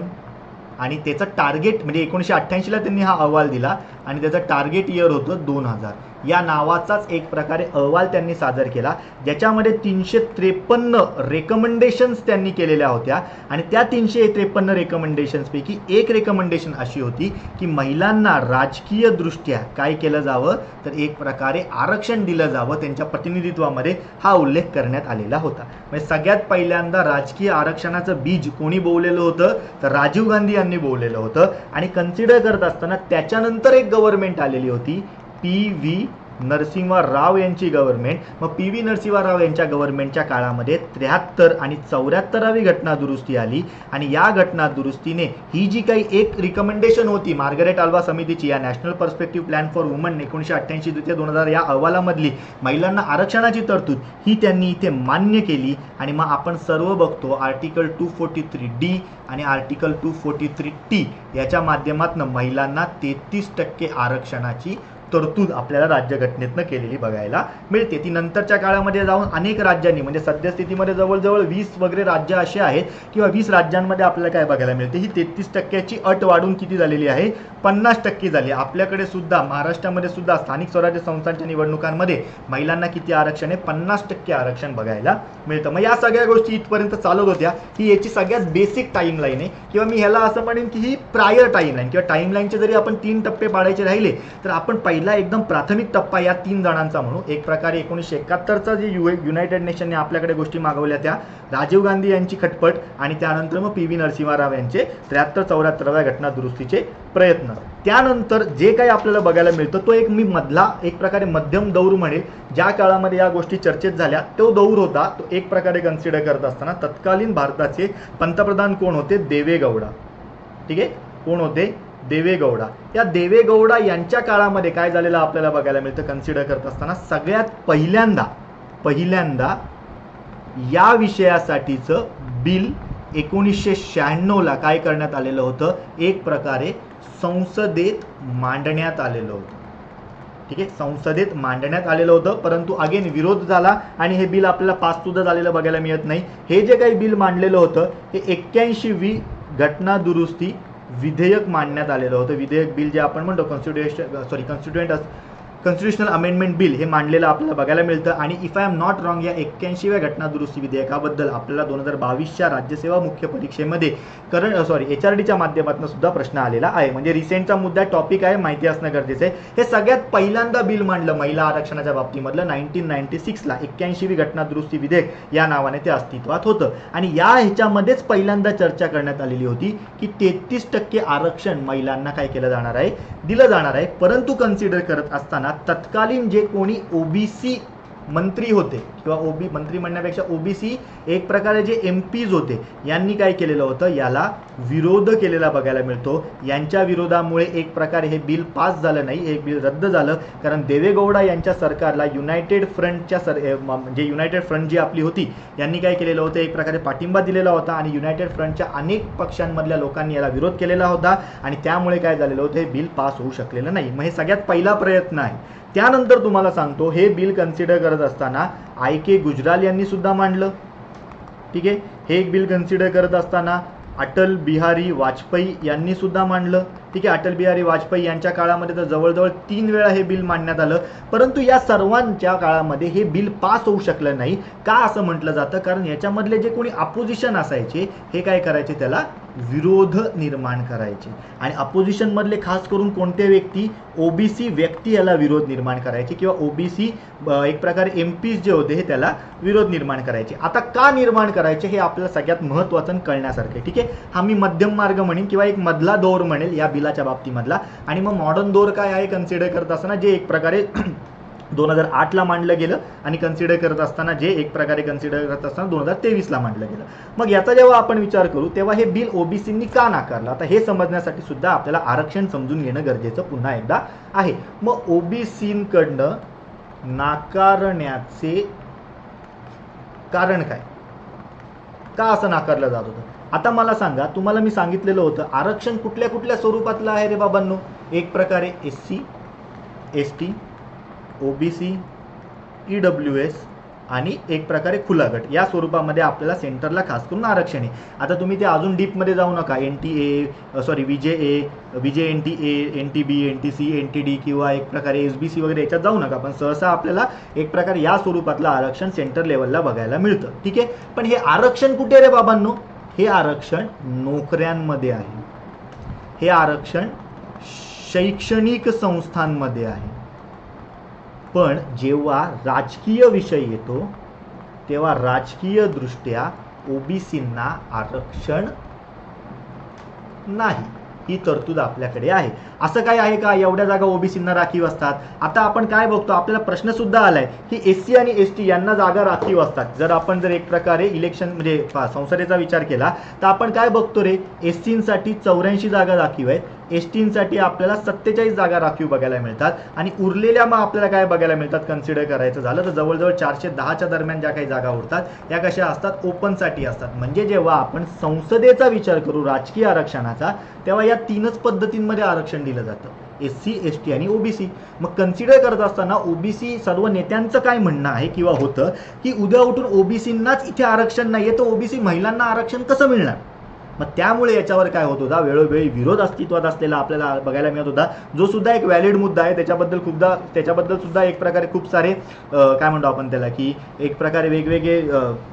आणि त्याचं टार्गेट म्हणजे 1988ला त्यांनी हा अहवाल दिला आणि त्याचं टार्गेट इयर होतं 2000. या नावाचाच एक प्रकारे अहवाल त्यांनी सादर केला, ज्याच्यामध्ये 353 रेकमेंडेशन्स त्यांनी केलेल्या होत्या. आणि त्या 353 रेकमेंडेशन्सपैकी एक रेकमेंडेशन अशी होती की महिलांना राजकीय दृष्ट्या काय केलं जावं, तर एक प्रकारे आरक्षण दिलं जावं. त्यांच्या प्रतिनिधित्वामध्ये हा उल्लेख करण्यात आलेला होता. म्हणजे सगळ्यात पहिल्यांदा राजकीय आरक्षणाचं बीज कोणी बोललेलं होतं, तर राजीव गांधी यांनी बोललेलं होतं. आणि कन्सिडर करत असताना त्याच्यानंतर एक गव्हर्नमेंट आलेली होती, पी.व्ही. नरसिंह राव यांची गव्हर्नमेंट. मग पी.व्ही. नरसिंह राव यांच्या गव्हर्नमेंटच्या काळामध्ये 73 आणि 74वी घटना दुरुस्ती आली. आणि या घटना दुरुस्तीने ही जी काही एक रिकमेंडेशन होती मार्गरेट आल्वा समितीची, या national perspective plan for woman 1988 ते 2000 या अहवालामधली महिलांना आरक्षणाची तरतूद, ही त्यांनी इथे मान्य केली. आणि मग आपण सर्व बघतो आर्टिकल 243D आणि आर्टिकल 243T याच्या माध्यमातून महिलांना 33% आरक्षणाची तरतूद आपल्याला राज्यघटनेतनं केलेली बघायला मिळते. ती नंतरच्या काळामध्ये जाऊन अनेक राज्यांनी, म्हणजे सद्यस्थितीमध्ये जवळजवळ 20 वगैरे राज्य असे आहेत किंवा 20 राज्यांमध्ये आपल्याला काय बघायला मिळते, ही 33%ची अट वाढून किती झालेली आहे, 50% झाली. आपल्याकडे सुद्धा महाराष्ट्रामध्ये सुद्धा स्थानिक स्वराज्य संस्थांच्या निवडणुकांमध्ये महिलांना किती आरक्षण आहे, 50% आरक्षण बघायला मिळतं. मग या सगळ्या गोष्टी इथपर्यंत चालत होत्या. ही याची सगळ्यात बेसिक टाईमलाईन आहे, किंवा मी ह्याला असं म्हणेन की ही प्रायर टाईमलाईन किंवा टाईमलाईनचे जरी आपण 3 टप्पे पाडायचे राहिले तर आपण पहिला एकदम प्राथमिक टप्पा या 3 जणांचा म्हणू. एक प्रकारे 1971चा जे युनायटेड नेशनने आपल्याकडे गोष्टी मागवल्या त्या राजीव गांधी यांची खटपट, आणि त्यानंतर मग पी.व्ही. नरसिंह राव यांचे 73-74व्या घटना दुरुस्तीचे प्रयत्न. त्यानंतर जे काही आपल्याला बघायला मिळतं तो एक मी मधला एक प्रकारे मध्यम दौर म्हणेल, ज्या काळामध्ये या गोष्टी चर्चेत झाल्या तो दौर होता. तो एक प्रकारे कन्सिडर करत असताना तत्कालीन भारताचे पंतप्रधान कोण होते, देवेगौडा. ठीक आहे, कोण होते, देवेगौडा. या देवेगौडा यांच्या काळामध्ये काय झालेलं आपल्याला बघायला मिळतं कन्सिडर करत असताना, सगळ्यात पहिल्यांदा या विषयासाठीचं बिल 1996ला काय करण्यात आलेलं होतं, एक प्रकारे संसदेत मांडण्यात आलेलं होतं. ठीक आहे, संसदेत मांडण्यात आलेलं होतं, परंतु अगेन विरोध झाला आणि हे बिल आपल्याला पास सुद्धा झालेलं बघायला मिळत नाही. हे जे काही बिल मांडलेलं होतं हे 81वी घटना दुरुस्ती विधेयक मांडण्यात आलेलं होतं. विधेयक बिल जे आपण म्हणतो कॉन्स्टिट्युशनल अमेंडमेंट बिल, हे मांडलेलं आपल्याला बघायला मिळतं. आणि if I am not wrong, या 81व्या घटना दुरुस्ती विधेयकाबद्दल आपल्याला 2022च्या राज्यसेवा मुख्य परीक्षेमध्ये HRDच्या माध्यमातून सुद्धा प्रश्न आलेला आहे. म्हणजे रिसेंटचा मुद्दा टॉपिक आहे, माहिती असणं गरजेचं आहे. हे सगळ्यात पहिल्यांदा बिल मांडलं महिला आरक्षणाच्या बाबतीमधलं 1996ला 81वी घटना दुरुस्ती विधेयक या नावाने ते अस्तित्वात होतं. आणि या ह्याच्यामध्येच पहिल्यांदा चर्चा करण्यात आलेली होती की 33% आरक्षण महिलांना काय केलं जाणार आहे, दिलं जाणार आहे. परंतु कन्सिडर करत असताना तत्कालीन जे कोणी ओबीसी मंत्री होते किंवा मंत्री म्हणण्यापेक्षा ओबीसी एक प्रकारे जे MPs होते, यांनी काय केलेलं होतं, याला विरोध केलेला बघायला मिळतो. यांच्या विरोधामुळे एक प्रकारे हे बिल पास झालं नाही, हे बिल रद्द झालं. कारण देवेगौडा यांच्या सरकारला युनायटेड फ्रंट जी आपली होती यांनी काय केलेलं होतं, एक प्रकारे पाठिंबा दिलेला होता आणि युनायटेड फ्रंटच्या अनेक पक्षांमधल्या लोकांनी याला विरोध केलेला होता आणि त्यामुळे काय झालेलं होतं, हे बिल पास होऊ शकलेलं नाही. मग हे सगळ्यात पहिला प्रयत्न आहे. त्यानंतर तुम्हाला सांगतो, हे बिल कन्सिडर करत असताना IK गुजराल यांनी सुद्धा मांडलं. ठीक आहे, हे एक बिल कन्सिडर करत असताना अटल बिहारी वाजपेयी यांनी सुद्धा मांडलं. ठीक आहे, अटल बिहारी वाजपेयी यांच्या काळामध्ये तर जवळजवळ 3 वेळा हे बिल मांडण्यात आलं. परंतु या सर्वांच्या काळामध्ये हे बिल पास होऊ शकलं नाही. का असं म्हटलं जातं, कारण याच्यामधले जे कोणी अपोजिशन असायचे हे काय करायचे, त्याला विरोध निर्माण करायचे. आणि अपोजिशन मधले खास करून कोणते व्यक्ती, ओबीसी व्यक्ती याला विरोध निर्माण करायचे किंवा ओबीसी एक प्रकारे MPs जे होते हे त्याला विरोध निर्माण करायचे. आता का निर्माण करायचे हे आपल्याला सगळ्यात महत्त्वाचं कळण्यासारखं. ठीक आहे, हा मी मध्यम मार्ग म्हणेन किंवा एक मधला दौर म्हणेल या बिलाच्या बाबतीमधला. आणि मग मॉडर्न दौर काय आहे कन्सिडर करत असताना, जे एक प्रकारे 2008ला मांडलं गेलं आणि कन्सिडर करत असताना जे एक प्रकारे कन्सिडर करत असताना 2023ला मांडलं गेलं. मग याचा जेव्हा आपण विचार करू तेव्हा हे बिल ओबीसींनी का नाकारलं, आता हे समजण्यासाठी सुद्धा आपल्याला आरक्षण समजून घेणं गरजेचं पुन्हा एकदा आहे. मग ओबीसींकडनं नाकारण्याचे कारण काय, का असं नाकारलं जात होतं? आता मला सांगा, तुम्हाला मी सांगितलेलं होतं आरक्षण कुठल्या कुठल्या स्वरूपातलं आहे रे बाबांनो. एक प्रकारे SC ST OBC EWS आणि एक प्रकारे खुला गट या स्वरूपामध्ये आपल्याला सेंटरला खास करून आरक्षण आहे. आता तुम्ही ते अजून डीपमध्ये जाऊ नका, VJA VJNTA NTB NTC NTD किंवा एक प्रकारे SBC वगैरे याच्यात जाऊ नका, पण सहसा आपल्याला एक प्रकारे या स्वरूपातलं आरक्षण सेंटर लेवलला बघायला मिळतं. ठीक आहे, पण हे आरक्षण कुठे रे बाबांनो? हे आरक्षण नोकऱ्यांमध्ये आहे, हे आरक्षण शैक्षणिक संस्थांमध्ये आहे. पण जेव्हा राजकीय विषय येतो तेव्हा राजकीय दृष्ट्या ओबीसींना आरक्षण नाही, ही तरतूद आपल्याकडे आहे. असं काय आहे का एवढ्या जागा ओबीसींना राखीव असतात? आता आपण काय बघतो, आपल्याला प्रश्न सुद्धा आलाय की SC आणि ST यांना जागा राखीव असतात. जर एक प्रकारे इलेक्शन म्हणजे संसदेचा विचार केला तर आपण काय बघतो रे, SCसाठी 84 जागा राखीव आहेत, STसाठी आपल्याला 47 जागा राखीव बघायला मिळतात आणि उरलेल्या मग आपल्याला काय बघायला मिळतात कन्सिडर करायचं झालं तर जवळजवळ 410च्या दरम्यान ज्या काही जागा उरतात त्या कशा असतात, ओपनसाठी असतात. म्हणजे जेव्हा आपण संसदेचा विचार करू राजकीय आरक्षणाचा तेव्हा या तीनच पद्धतींमध्ये आरक्षण दिलं जातं, SC ST आणि OBC. मग कन्सिडर करत असताना OBC सर्व नेत्यांचं काय म्हणणं आहे किंवा होतं की उद्या उठून ओबीसींनाच इथे आरक्षण नाहीये तर ओबीसी महिलांना आरक्षण कसं मिळणार? मग त्यामुळे याच्यावर काय होत होता, वेळोवेळी विरोध अस्तित्वात असलेला आपल्याला बघायला मिळत होता, जो सुद्धा एक व्हॅलिड मुद्दा आहे. त्याच्याबद्दल सुद्धा एक प्रकारे खूप सारे काय म्हणतो आपण त्याला की एक प्रकारे वेगवेगळे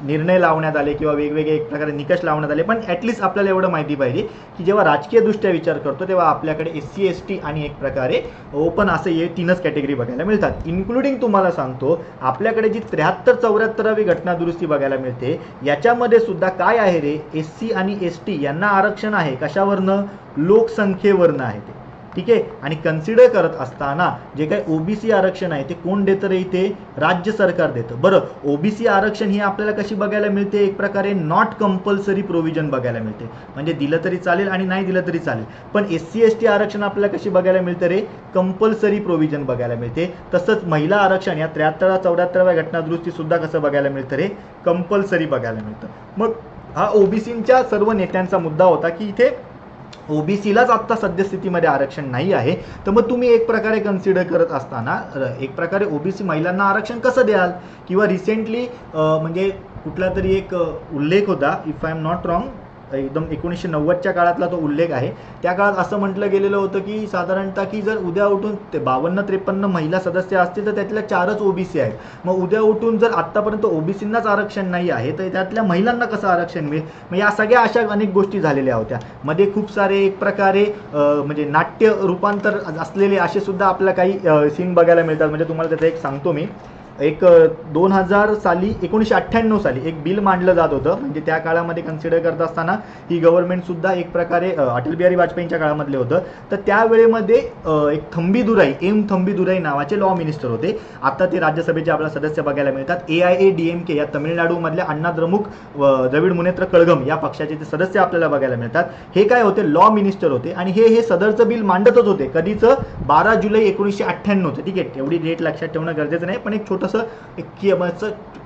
निर्णय लावण्यात आले किंवा वेगवेगळे एक प्रकारे निकष लावण्यात आले. पण ॲटलिस्ट आपल्याला एवढं माहिती पाहिजे की जेव्हा राजकीय दृष्ट्या विचार करतो तेव्हा आपल्याकडे SC ST आणि एक प्रकारे ओपन असे हे तीनच कॅटेगरी बघायला मिळतात. इन्क्लुडिंग तुम्हाला सांगतो आपल्याकडे जी 73-74वी घटना दुरुस्ती बघायला मिळते याच्यामध्ये सुद्धा काय आहे रे, SC आणि ST यांना आरक्षण आहे, कशावरनं, लोकसंख्येवरनं आहे ते. ठीक आहे, आणि कन्सिडर करत असताना जे काही ओबीसी आरक्षण आहे ते कोण देतं रे, इथे राज्य सरकार देतं. बरं, ओबीसी आरक्षण ही आपल्याला कशी बघायला मिळते, एक प्रकारे नॉट कंपल्सरी प्रोव्हिजन बघायला मिळते, म्हणजे दिलं तरी चालेल आणि नाही दिलं तरी चालेल. पण SC ST आरक्षण आपल्याला कशी बघायला मिळते रे, कंपल्सरी प्रोव्हिजन बघायला मिळते. तसंच महिला आरक्षण या 73-74व्या घटना दुरुस्ती सुद्धा कसं बघायला मिळतं रे, कंपल्सरी बघायला मिळतं. मग हा ओबीसींच्या सर्व नेत्यांचा मुद्दा होता की इथे ओबीसीलाच आता सद्यस्थितीमध्ये आरक्षण नाही आहे. तर मग तुम्ही एक प्रकारे कन्सिडर करत असताना एक प्रकारे ओबीसी महिलांना आरक्षण कसं द्याल? किंवा रिसेंटली म्हणजे कुठला तरी एक उल्लेख होता, if I am not wrong, एकदम 1990च्या काळातला तो उल्लेख आहे. त्या काळात असं म्हटलं गेलेलं होतं की साधारणतः की जर उद्या उठून 52-53 महिला सदस्य असतील तर त्यातल्या 4च ओबीसी आहेत. मग उद्या उठून जर आत्तापर्यंत ओबीसींनाच आरक्षण नाही आहे तर त्यातल्या महिलांना कसं आरक्षण मिळेल? मग या सगळ्या अशा अनेक गोष्टी झालेल्या होत्या. मध्ये खूप सारे एक प्रकारे म्हणजे नाट्य रूपांतर असलेले असे सुद्धा आपल्याला काही सीन बघायला मिळतात. म्हणजे तुम्हाला त्याचं एक सांगतो मी, एक 2000 साली 1998 साली एक बिल मांडलं जात होतं. म्हणजे त्या काळामध्ये कन्सिडर करत असताना ही गव्हर्नमेंट सुद्धा एक प्रकारे अटल बिहारी वाजपेयींच्या काळामधले होतं. तर त्यावेळेमध्ये एक थंबीदुराई नावाचे लॉ मिनिस्टर होते. आता ते राज्यसभेचे आपल्याला सदस्य बघायला मिळतात. AIADMK या तमिळनाडूमधल्या अण्णा द्रविड मुनेत्र कळघम या पक्षाचे ते सदस्य आपल्याला बघायला मिळतात. हे काय होते, लॉ मिनिस्टर होते आणि हे सदरचं बिल मांडतच होते. कधीचं, 12 जुलै 1998चं. ठीक आहे, एवढी डेट लक्षात ठेवणं गरजेचं नाही, पण एक छोटंसं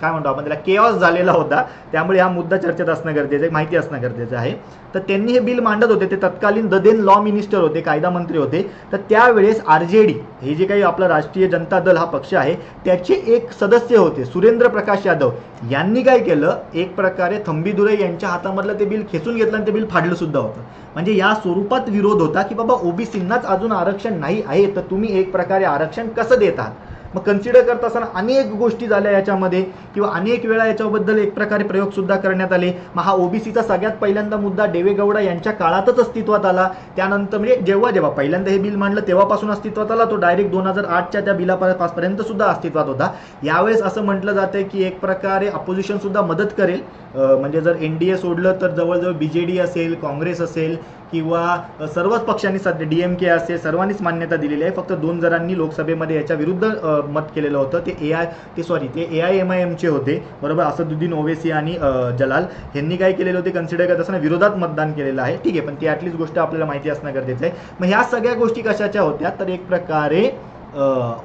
काय म्हणतो आपण त्याला, केऑस झालेला होता. त्यामुळे हा मुद्दा चर्चेत असणं गरजेचं आहे, माहिती असणं गरजेचं आहे. तर त्यांनी हे बिल मांडत होते. ते तत्कालीन देन लॉ मिनिस्टर होते, कायदा मंत्री होते. तर त्यावेळेस RJD हे जे काही आपला राष्ट्रीय जनता दल हा पक्ष आहे त्याचे एक सदस्य होते, सुरेंद्र प्रकाश यादव. यांनी काय केलं, एक प्रकारे थंबीदुराई यांच्या हातामधलं ते बिल खेचून घेतलं आणि ते बिल फाडलं सुद्धा होतं. म्हणजे या स्वरूपात विरोध होता की बाबा ओबीसींनाच अजून आरक्षण नाही आहे तर तुम्ही एक प्रकारे आरक्षण कसं देतात? मग कन्सिडर करत असताना अनेक गोष्टी झाल्या याच्यामध्ये किंवा अनेक वेळा याच्याबद्दल एक प्रकारे प्रयोग सुद्धा करण्यात आले. मग हा ओबीसीचा सगळ्यात पहिल्यांदा मुद्दा देवेगौडा यांच्या काळातच अस्तित्वात आला. त्यानंतर म्हणजे जेव्हा पहिल्यांदा हे बिल मांडलं तेव्हापासून अस्तित्वात आला. तो डायरेक्ट 2008च्या त्या बिलापर्यंत सुद्धा अस्तित्वात होता. यावेळेस असं म्हटलं जातं की एक प्रकारे अपोजिशन सुद्धा मदत करेल. म्हणजे जर NDA सोडलं तर जवळजवळ BJD असेल, काँग्रेस असेल किंवा सर्वच पक्षांनी सध्या DMK असेल सर्वांनीच मान्यता दिलेली आहे. फक्त 2 जणांनी लोकसभेमध्ये याच्या विरुद्ध मत केलेलं होतं. ते AIMIMचे होते, बरोबर. असदुद्दीन ओवेसी आणि जलाल यांनी काय केलेलं होते, कन्सिडर करत असताना विरोधात मतदान केलेलं आहे. ठीक आहे, पण ती ॲटलीस्ट गोष्ट आपल्याला माहिती असणं गरजेचं आहे. मग ह्या सगळ्या गोष्टी कशाच्या होत्या, तर एक प्रकारे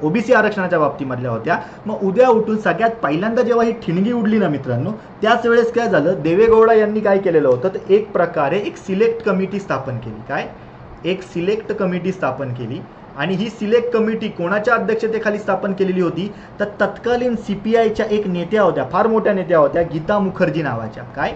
OBC आरक्षणाच्या बाबतीमधल्या होत्या. मग उद्या उठून सगळ्यात पहिल्यांदा जेव्हा ही ठिणगी उडली ना मित्रांनो, त्याच वेळेस काय झालं, देवेगौडा यांनी काय केलेलं होतं, तर एक प्रकारे एक सिलेक्ट कमिटी स्थापन केली. काय, एक सिलेक्ट कमिटी स्थापन केली. आणि ही सिलेक्ट कमिटी कोणाच्या अध्यक्षतेखाली स्थापन केलेली होती, तर तत्कालीन CPIच्या एक नेत्या होत्या, फार मोठ्या नेत्या होत्या, गीता मुखर्जी नावाच्या. काय,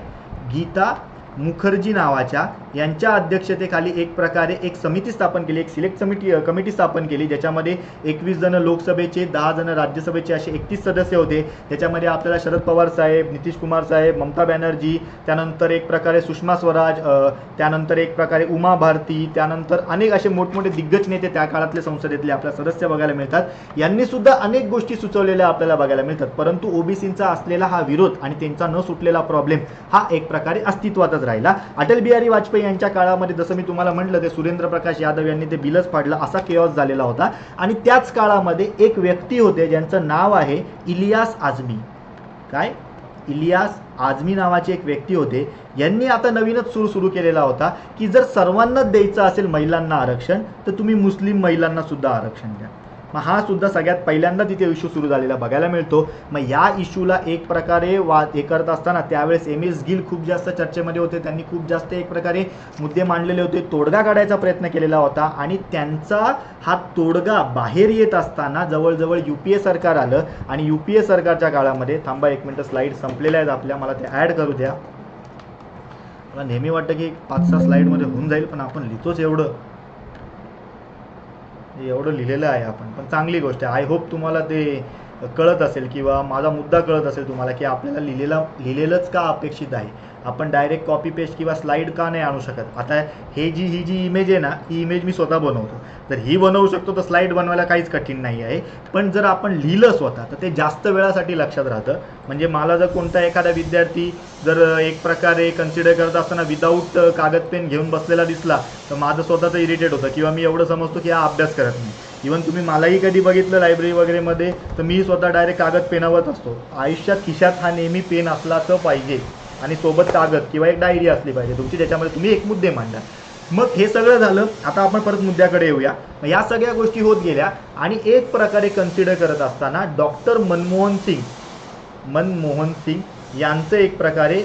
गीता मुखर्जी नावाच्या यांच्या अध्यक्षतेखाली एक प्रकारे एक समिती स्थापन केली, एक सिलेक्ट कमिटी स्थापन केली, ज्याच्यामध्ये 21 जण लोकसभेचे, 10 जण राज्यसभेचे असे 31 सदस्य होते. त्याच्यामध्ये आपल्याला शरद पवार साहेब, नितीश कुमार साहेब, ममता बॅनर्जी, त्यानंतर एक प्रकारे सुषमा स्वराज, त्यानंतर एक प्रकारे उमा भारती, त्यानंतर अनेक असे मोठमोठे दिग्गज नेते त्या काळातले संसदेतले आपल्याला सदस्य बघायला मिळतात. यांनी सुद्धा अनेक गोष्टी सुचवलेल्या आपल्याला बघायला मिळतात. परंतु OBCचा असलेला हा विरोध आणि त्यांचा न सुटलेला प्रॉब्लेम हा एक प्रकारे अस्तित्वातच राहिला. अटल बिहारी वाजपेयी यांच्या काळामध्ये जसं मी तुम्हाला म्हटलं, ते सुरेंद्र प्रकाश यादव यांनी ते बिलच फाडलं, असा केऑस झालेला होता. आणि त्याच काळामध्ये एक व्यक्ती होते ज्यांचं नाव आहे इलियास आझमी. काय, इलियास आझमी नावाचे एक व्यक्ती होते. यांनी आता नवीनच सुरू केलेला होता की जर सर्वांनाच द्यायचं असेल महिलांना आरक्षण, तर तुम्ही मुस्लिम महिलांना सुद्धा आरक्षण द्या. मग हा सुद्धा सगळ्यात पहिल्यांदा तिथे इश्यू सुरू झालेला बघायला मिळतो. मग या इश्यूला एक प्रकारे हे करत असताना त्यावेळेस MS गिल खूप जास्त चर्चेमध्ये होते. त्यांनी खूप जास्त एक प्रकारे मुद्दे मांडलेले होते, तोडगा काढायचा प्रयत्न केलेला होता. आणि त्यांचा हा तोडगा बाहेर येत असताना जवळजवळ UPA सरकार आलं. आणि UPA सरकारच्या काळामध्ये, थांबा 1 मिनिट, स्लाईड संपलेल्या आहेत आपल्या, मला ते ॲड करू द्या. मला नेहमी वाटतं की 5-6 स्लाईडमध्ये होऊन जाईल, पण आपण लिहितोच एवढं लिहिलेलं आहे आपण. पण चांगली गोष्ट आहे. आय होप तुम्हाला ते कळत असेल किंवा माझा मुद्दा कळत असेल तुम्हाला की आपल्याला लिहिलेलंच का अपेक्षित आहे. आपण डायरेक्ट कॉपी पेस्ट किंवा स्लाईड का नाही आणू शकत. आता ही जी इमेज आहे ना, ही इमेज मी स्वतः बनवतो. तर ही बनवू शकतो, तर स्लाईड बनवायला काहीच कठीण नाही आहे. पण जर आपण लिहिलं स्वतः तर ते जास्त वेळासाठी लक्षात राहतं. म्हणजे मला जर कोणता एखादा विद्यार्थी जर एक प्रकारे कन्सिडर करत असताना विदाऊट कागद पेन घेऊन बसलेला दिसला, तर माझं स्वतःचं इरिटेट होतं किंवा मी एवढं समजतो की हा अभ्यास करत नाही. इव्हन तुम्ही मलाही कधी बघितलं लायब्ररी वगैरेमध्ये, तर मी स्वतः डायरेक्ट कागद पेनावत असतो. आयुष्यात खिशात हा नेहमी पेन असलाच पाहिजे आणि सोबत कागद किंवा एक डायरी असली पाहिजे तुमची, ज्याच्यामध्ये तुम्ही एक मुद्दे मांडा. मग हे सगळं झालं. आता आपण परत मुद्द्याकडे येऊया. या सगळ्या गोष्टी होत गेल्या आणि एक प्रकारे कन्सिडर करत असताना डॉक्टर मनमोहन सिंग यांचं एक प्रकारे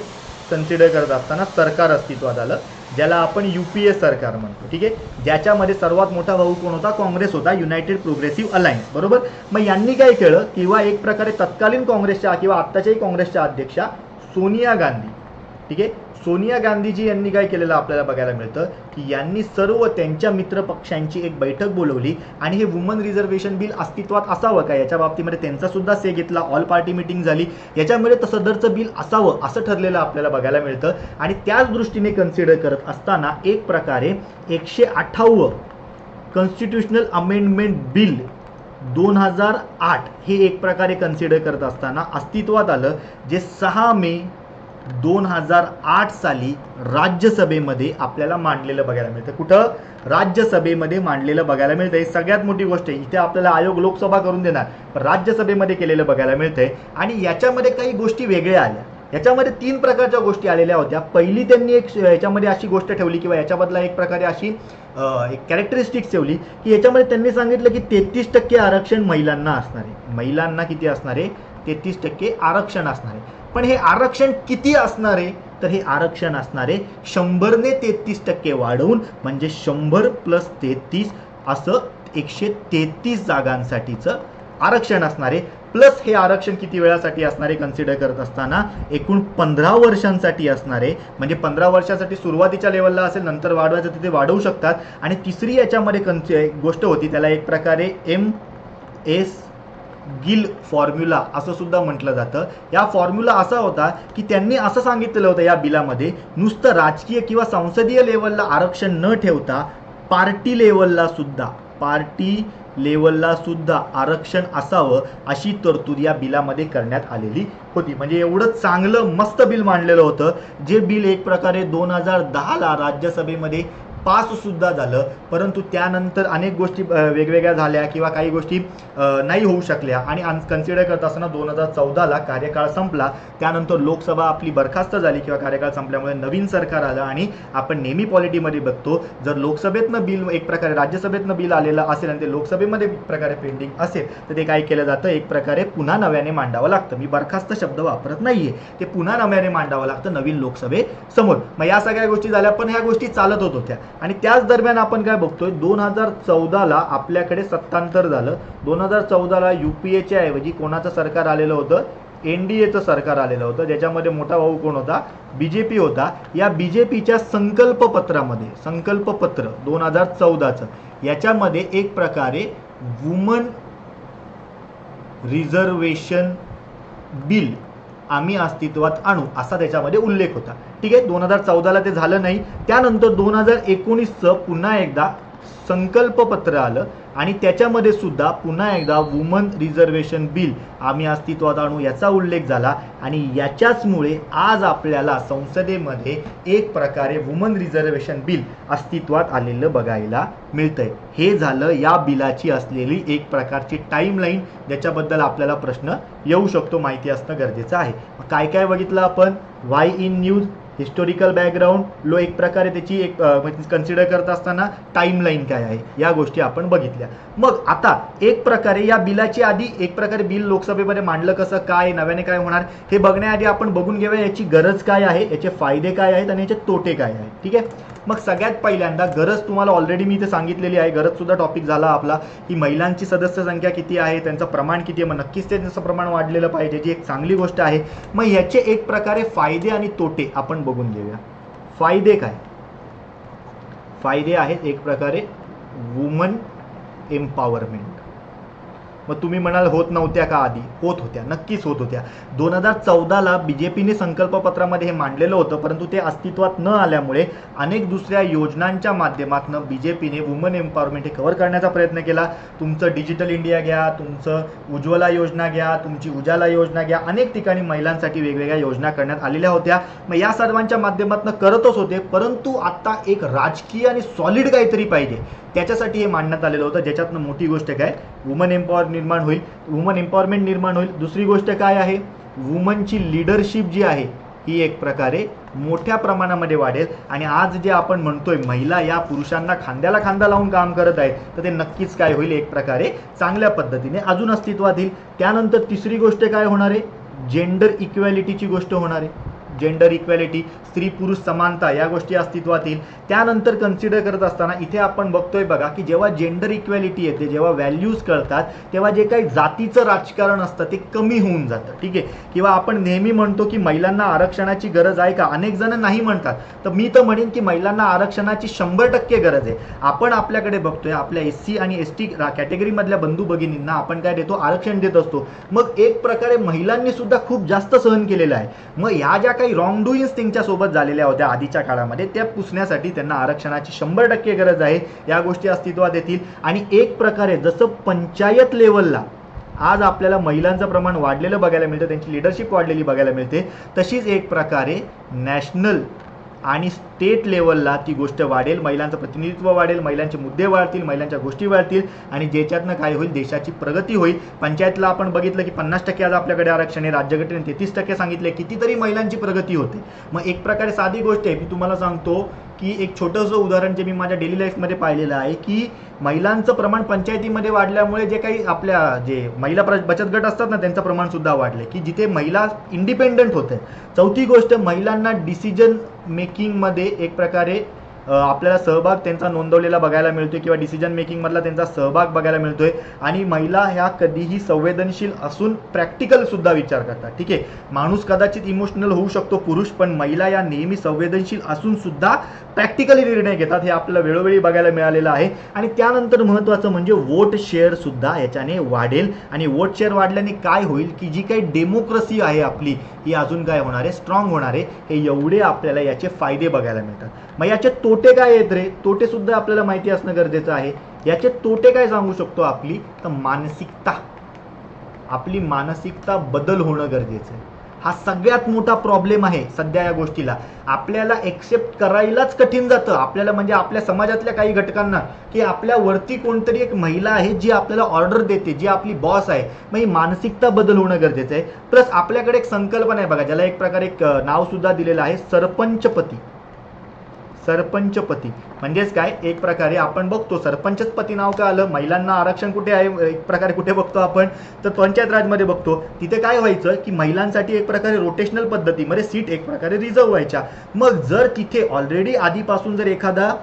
कन्सिडर करत असताना सरकार अस्तित्वात आलं, ज्याला आपण UPA सरकार म्हणतो. ठीक आहे, ज्याच्यामध्ये सर्वात मोठा भाऊ कोण होता, काँग्रेस होता, युनायटेड प्रोग्रेसिव्ह अलायन्स, बरोबर. मग यांनी काय केलं, किंवा एक प्रकारे तत्कालीन काँग्रेसच्या किंवा आत्ताच्याही काँग्रेसच्या अध्यक्षा सोनिया गांधी, ठीक आहे, सोनिया गांधीजी यांनी काय केलेलं आपल्याला बघायला मिळतं की यांनी सर्व त्यांच्या मित्रपक्षांची एक बैठक बोलवली आणि हे वुमन रिझर्वेशन बिल अस्तित्वात असावं का याच्या बाबतीमध्ये त्यांचा सुद्धा से घेतला. ऑल पार्टी मिटिंग झाली, याच्यामुळे सदरचं बिल असावं असं ठरलेलं आपल्याला बघायला मिळतं. आणि त्याच दृष्टीने कन्सिडर करत असताना एक प्रकारे 108वं कॉन्स्टिट्युशनल अमेंडमेंट बिल 2008 हे एक प्रकारे कन्सिडर करत असताना अस्तित्वात आलं, जे 6 मे 2008 साली राज्यसभेमध्ये आपल्याला मांडलेलं बघायला मिळतं. कुठं, राज्यसभेमध्ये मांडलेलं बघायला मिळतं. ही सगळ्यात मोठी गोष्ट आहे. इथे आपल्याला आयोग लोकसभा करून देणार, पण राज्यसभेमध्ये केलेलं बघायला मिळतंय. आणि याच्यामध्ये काही गोष्टी वेगळ्या आल्या. याच्यामध्ये 3 प्रकारच्या गोष्टी आलेल्या होत्या. पहिली त्यांनी एक याच्यामध्ये अशी गोष्ट ठेवली किंवा याच्याबद्दल एक प्रकारे अशी एक कॅरेक्टरिस्टिक्स ठेवली की याच्यामध्ये त्यांनी सांगितलं की 33% आरक्षण महिलांना असणार आहे. महिलांना किती असणार आहे, 33% आरक्षण असणार आहे. पण हे आरक्षण किती असणार आहे, तर हे आरक्षण असणार आहे 100 ने 33% वाढवून, म्हणजे 100 + 33 असं 133 जागांसाठीचं आरक्षण असणार आहे. प्लस हे आरक्षण किती वेळासाठी असणार आहे कन्सिडर करत असताना, एकूण 15 वर्षांसाठी असणार आहे. म्हणजे 15 वर्षासाठी सुरुवातीच्या लेवलला असेल, नंतर वाढवायचं तिथे वाढवू शकतात. आणि तिसरी याच्यामध्ये गोष्ट होती, त्याला एक प्रकारे MS गिल फॉर्म्युला असं सुद्धा म्हटलं जातं. या फॉर्म्युला असा होता की त्यांनी असं सांगितलेलं होतं या बिलामध्ये, नुसतं राजकीय किंवा संसदीय लेवलला आरक्षण न ठेवता पार्टी लेवलला सुद्धा आरक्षण असावं अशी तरतूद या बिलामध्ये करण्यात आलेली होती. म्हणजे एवढं चांगलं मस्त बिल मांडलेलं होतं, जे बिल एक प्रकारे 2010ला राज्यसभेमध्ये पाससुद्धा झालं, परंतु त्यानंतर अनेक गोष्टी वेगवेगळ्या झाल्या किंवा काही गोष्टी नाही होऊ शकल्या आणि कन्सिडर करत असताना 2014ला कार्यकाळ संपला. त्यानंतर लोकसभा आपली बरखास्त झाली किंवा कार्यकाळ संपल्यामुळे नवीन सरकार आलं आणि आपण नेहमी पॉलिटीमध्ये बघतो, जर लोकसभेतनं बिल एक प्रकारे राज्यसभेतनं बिल आलेलं असेल आणि ते लोकसभेमध्ये एक प्रकारे पेंडिंग असेल तर ते काय केलं जातं, एक प्रकारे पुन्हा नव्याने मांडावं लागतं. मी बरखास्त शब्द वापरत नाहीये, ते पुन्हा नव्याने मांडावं लागतं नवीन लोकसभेसमोर. मग या सगळ्या गोष्टी झाल्या, पण ह्या गोष्टी चालत होत होत्या आणि त्याच दरम्यान आपण काय बघतोय, 2014ला आपल्याकडे सत्तांतर झालं. 2014ला युपीएच्या ऐवजी कोणाचं सरकार आलेलं होतं, एनडीएचं सरकार आलेलं होतं, ज्याच्यामध्ये मोठा भाऊ कोण होता, बीजेपी होता. या बीजेपीच्या संकल्पपत्रामध्ये, संकल्पपत्र 2014चं, याच्यामध्ये एक प्रकारे वुमन रिझर्वेशन बिल आम्ही अस्तित्वात आणू असा त्याच्यामध्ये उल्लेख होता. ठीक आहे, 2014ला ते झालं नाही. त्यानंतर 2019चं पुन्हा एकदा संकल्पपत्र आलं आणि त्याच्यामध्ये सुद्धा पुन्हा एकदा वुमन रिझर्वेशन बिल आम्ही अस्तित्वात आणू याचा उल्लेख झाला आणि याच्याचमुळे आज आपल्याला संसदेमध्ये एक प्रकारे वुमन रिझर्वेशन बिल अस्तित्वात आलेलं बघायला मिळतंय. हे झालं या बिलाची असलेली एक प्रकारची टाईमलाईन, ज्याच्याबद्दल आपल्याला प्रश्न येऊ शकतो, माहिती असणं गरजेचं आहे. काय काय बघितलं आपण, Y in news, historical background, low एक प्रकारे त्याची एक कन्सिडर करत असताना टाईमलाईन काय आहे या गोष्टी आपण बघितल्या. मग आता एक प्रकारे या बिलाची आधी एक प्रकारे बिल लोकसभेमध्ये मांडलं कसं, काय नव्याने काय होणार हे बघण्याआधी आपण बघून घेऊया याची गरज काय आहे, याचे फायदे काय आहेत आणि याचे तोटे काय आहेत. ठीक आहे, मग सगळ्यात पहिल्यांदा गरज तुम्हाला ऑलरेडी मी इथे सांगितलेली आहे. गरज सुद्धा टॉपिक झाला आपला की महिलांची सदस्य संख्या किती आहे, त्यांचं प्रमाण किती आहे. मग नक्कीच त्यांचं प्रमाण वाढलेलं पाहिजे, जी एक चांगली गोष्ट आहे. मग ह्याचे एक प्रकारे फायदे आणि तोटे आपण बघून घेऊया. फायदे काय, फायदे आहेत एक प्रकारे वुमन एम्पॉवरमेंट. मग तुम्ही म्हणाल होत नव्हत्या का आधी, होत होत्या, नक्कीच होत होत्या. 2014ला बीजेपीने संकल्पपत्रामध्ये हे मांडलेलं होतं, परंतु ते अस्तित्वात न आल्यामुळे अनेक दुसऱ्या योजनांच्या माध्यमातून बीजेपीने वुमन एम्पॉवरमेंट हे कव्हर करण्याचा प्रयत्न केला. तुमचं डिजिटल इंडिया घ्या, तुमचं उज्ज्वला योजना घ्या, तुमची उजाला योजना घ्या, अनेक ठिकाणी महिलांसाठी वेगवेगळ्या योजना करण्यात आलेल्या होत्या. मग या सर्वांच्या माध्यमातून करतच होते, परंतु आता एक राजकीय आणि सॉलिड काहीतरी पाहिजे, त्याच्यासाठी हे मांडण्यात आलेलं होतं. ज्याच्यातनं मोठी गोष्ट काय, वुमन एम्पॉवरमेंट निर्माण होईल. दुसरी गोष्ट काय आहे, वुमनची लीडरशिप जी आहे ही एक प्रकारे मोठ्या प्रमाणामध्ये वाढेल आणि आज जे आपण म्हणतोय महिला या पुरुषांना खांद्याला खांदा लावून काम करत आहेत, तर ते नक्कीच काय होईल, एक प्रकारे चांगल्या पद्धतीने अजून अस्तित्वात येईल. त्यानंतर तिसरी गोष्ट काय होणार आहे, जेंडर इक्वॅलिटीची गोष्ट होणार आहे. जेंडर इक्वॅलिटी, स्त्री पुरुष समानता या गोष्टी अस्तित्वात येईल. त्यानंतर कन्सिडर करत असताना इथे आपण बघतोय बघा की जेव्हा जेंडर इक्वॅलिटी येते, जेव्हा व्हॅल्यूज कळतात, तेव्हा जे काही जातीचं राजकारण असतं ते कमी होऊन जातं. ठीक आहे, किंवा आपण नेहमी म्हणतो की महिलांना आरक्षणाची गरज आहे का, अनेक जण नाही म्हणतात, तर मी तर म्हणेन की महिलांना आरक्षणाची 100% गरज आहे. आपण आपल्याकडे बघतोय आपल्या SC आणि ST कॅटेगरीमधल्या बंधू भगिनींना आपण काय देतो, आरक्षण देत असतो. मग एक प्रकारे महिलांनी सुद्धा खूप जास्त सहन केलेलं आहे. मग ह्या ज्या काही रॉंग डुईंग्स त्यांच्या सोबत झालेल्या होत्या आधीच्या काळामध्ये, त्या पुसण्यासाठी त्यांना आरक्षणाची 100% गरज आहे. या गोष्टी अस्तित्वात येतील आणि एक प्रकारे जसं पंचायत लेवलला आज आपल्याला महिलांचं प्रमाण वाढलेलं बघायला मिळतं, त्यांची लिडरशिप वाढलेली बघायला मिळते, तशीच एक प्रकारे नॅशनल आणि स्टेट लेवलला ती गोष्ट वाढेल. महिलांचं प्रतिनिधित्व वाढेल, महिलांचे मुद्दे वाढतील, महिलांच्या गोष्टी वाढतील आणि ज्याच्यातनं काय होईल, देशाची प्रगती होईल. पंचायतला आपण बघितलं की 50% आज आपल्याकडे आरक्षण आहे, राज्यघटनेने 33% सांगितले, कितीतरी महिलांची प्रगती होते. मग एक प्रकारे साधी गोष्ट आहे, मी तुम्हाला सांगतो की एक छोटंसं उदाहरण जे मी माझ्या डेली लाईफमध्ये पाहिलेलं आहे की महिलांचं प्रमाण पंचायतीमध्ये वाढल्यामुळे जे काही आपल्या जे महिला बचत गट असतात ना, त्यांचं प्रमाण सुद्धा वाढले की जिथे महिला इंडिपेंडंट होते. चौथी गोष्ट, महिलांना डिसिजन मेकिंगमध्ये एक प्रकारे आपल्याला सहभाग त्यांचा नोंदवलेला बघायला मिळतोय किंवा डिसिजन मेकिंग मधला त्यांचा सहभाग बघायला मिळतोय आणि महिला ह्या कधीही संवेदनशील असून प्रॅक्टिकल सुद्धा विचार करतात. ठीक आहे, माणूस कदाचित इमोशनल होऊ शकतो पुरुष, पण महिला या नेहमी संवेदनशील असून सुद्धा प्रॅक्टिकली निर्णय घेतात, हे आपल्याला वेळोवेळी बघायला मिळालेलं आहे. आणि त्यानंतर महत्त्वाचं म्हणजे वोट शेअर सुद्धा याच्याने वाढेल आणि वोट शेअर वाढल्याने काय होईल की जी काही डेमोक्रेसी आहे आपली ही अजून काय होणार आहे, स्ट्रॉंग होणार आहे. हे एवढे आपल्याला याचे फायदे बघायला मिळतात. मग याचे तोटे काय आहेत रे, तोटे सुद्धा आपल्याला माहिती असणं गरजेचं आहे. याचे तोटे काय सांगू शकतो आपली, तर मानसिकता, आपली मानसिकता बदल होणं गरजेचं आहे. हा सगळ्यात मोठा प्रॉब्लेम आहे सध्या या गोष्टीला. आपल्याला एक्सेप्ट करायलाच कठीण जातं आपल्याला, म्हणजे आपल्या समाजातल्या काही घटकांना, की आपल्यावरती कोणतरी एक महिला आहे जी आपल्याला ऑर्डर देते, जी आपली बॉस आहे. मग ही मानसिकता बदल होणं गरजेचं आहे. प्लस आपल्याकडे एक संकल्पना आहे बघा, ज्याला एक प्रकारे एक नाव सुद्धा दिलेलं आहे, सरपंचपती. सरपंचपती म्हणजेच काय, एक प्रकारे आपण बघतो सरपंचच पती नाव का आलं, महिलांना आरक्षण कुठे आहे, एक प्रकारे कुठे बघतो आपण तर पंचायत राजमध्ये बघतो. तिथे काय व्हायचं की महिलांसाठी एक प्रकारे रोटेशनल पद्धतीमध्ये सीट एक प्रकारे रिझर्व व्हायच्या. मग जर तिथे ऑलरेडी आधीपासून जर एखादा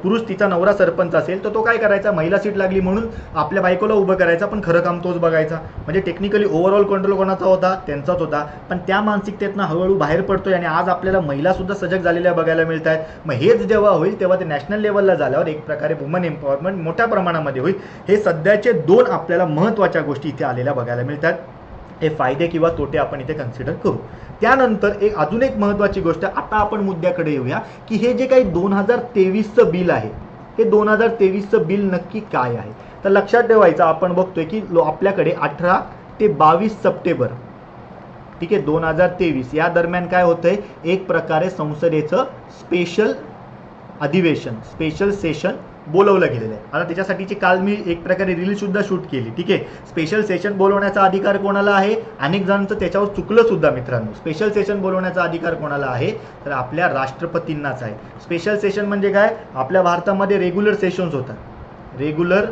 पुरुष तिचा नवरा सरपंच असेल तर तो काय करायचा, महिला सीट लागली म्हणून आपल्या बायकोला उभं करायचा, पण खरं काम तोच बघायचा. म्हणजे टेक्निकली ओव्हरऑल कंट्रोल कोणाचा होता, त्यांचाच होता. पण त्या मानसिकतेतनं हळूहळू बाहेर पडतोय आणि आज आपल्याला महिला सुद्धा सजग झालेल्या बघायला मिळत आहेत. मग हेच जेव्हा होईल तेव्हा ते नॅशनल लेवलला झाल्यावर एक प्रकारे वुमन एम्पॉवरमेंट मोठ्या प्रमाणामध्ये होईल. हे सध्याचे दोन आपल्याला महत्त्वाच्या गोष्टी इथे आलेल्या बघायला मिळतात. हे फायदे किंवा तोटे आपण इथे कन्सिडर करू. त्यानंतर अजून एक महत्त्वाची गोष्ट, आता आपण मुद्द्याकडे येऊया की हे जे काही 2023चं बिल आहे, हे 2023चं बिल नक्की काय आहे. तर लक्षात ठेवायचं, आपण बघतोय की आपल्याकडे 18 ते 22 सप्टेंबर, ठीक आहे, 2023 या दरम्यान काय होतंय, एक प्रकारे संसदेचं स्पेशल अधिवेशन, स्पेशल सेशन बोलवलं गेलेलं आहे. आता त्याच्यासाठीची काल मी एक प्रकारे रील सुद्धा शूट केली, ठीक आहे. स्पेशल सेशन बोलवण्याचा अधिकार कोणाला आहे, अनेक जणांचं त्याच्यावर चुकलं सुद्धा मित्रांनो. स्पेशल सेशन बोलवण्याचा अधिकार कोणाला आहे, तर आपल्या राष्ट्रपतींनाच आहे. स्पेशल सेशन म्हणजे काय, आपल्या भारतामध्ये रेग्युलर सेशन्स होतात, रेग्युलर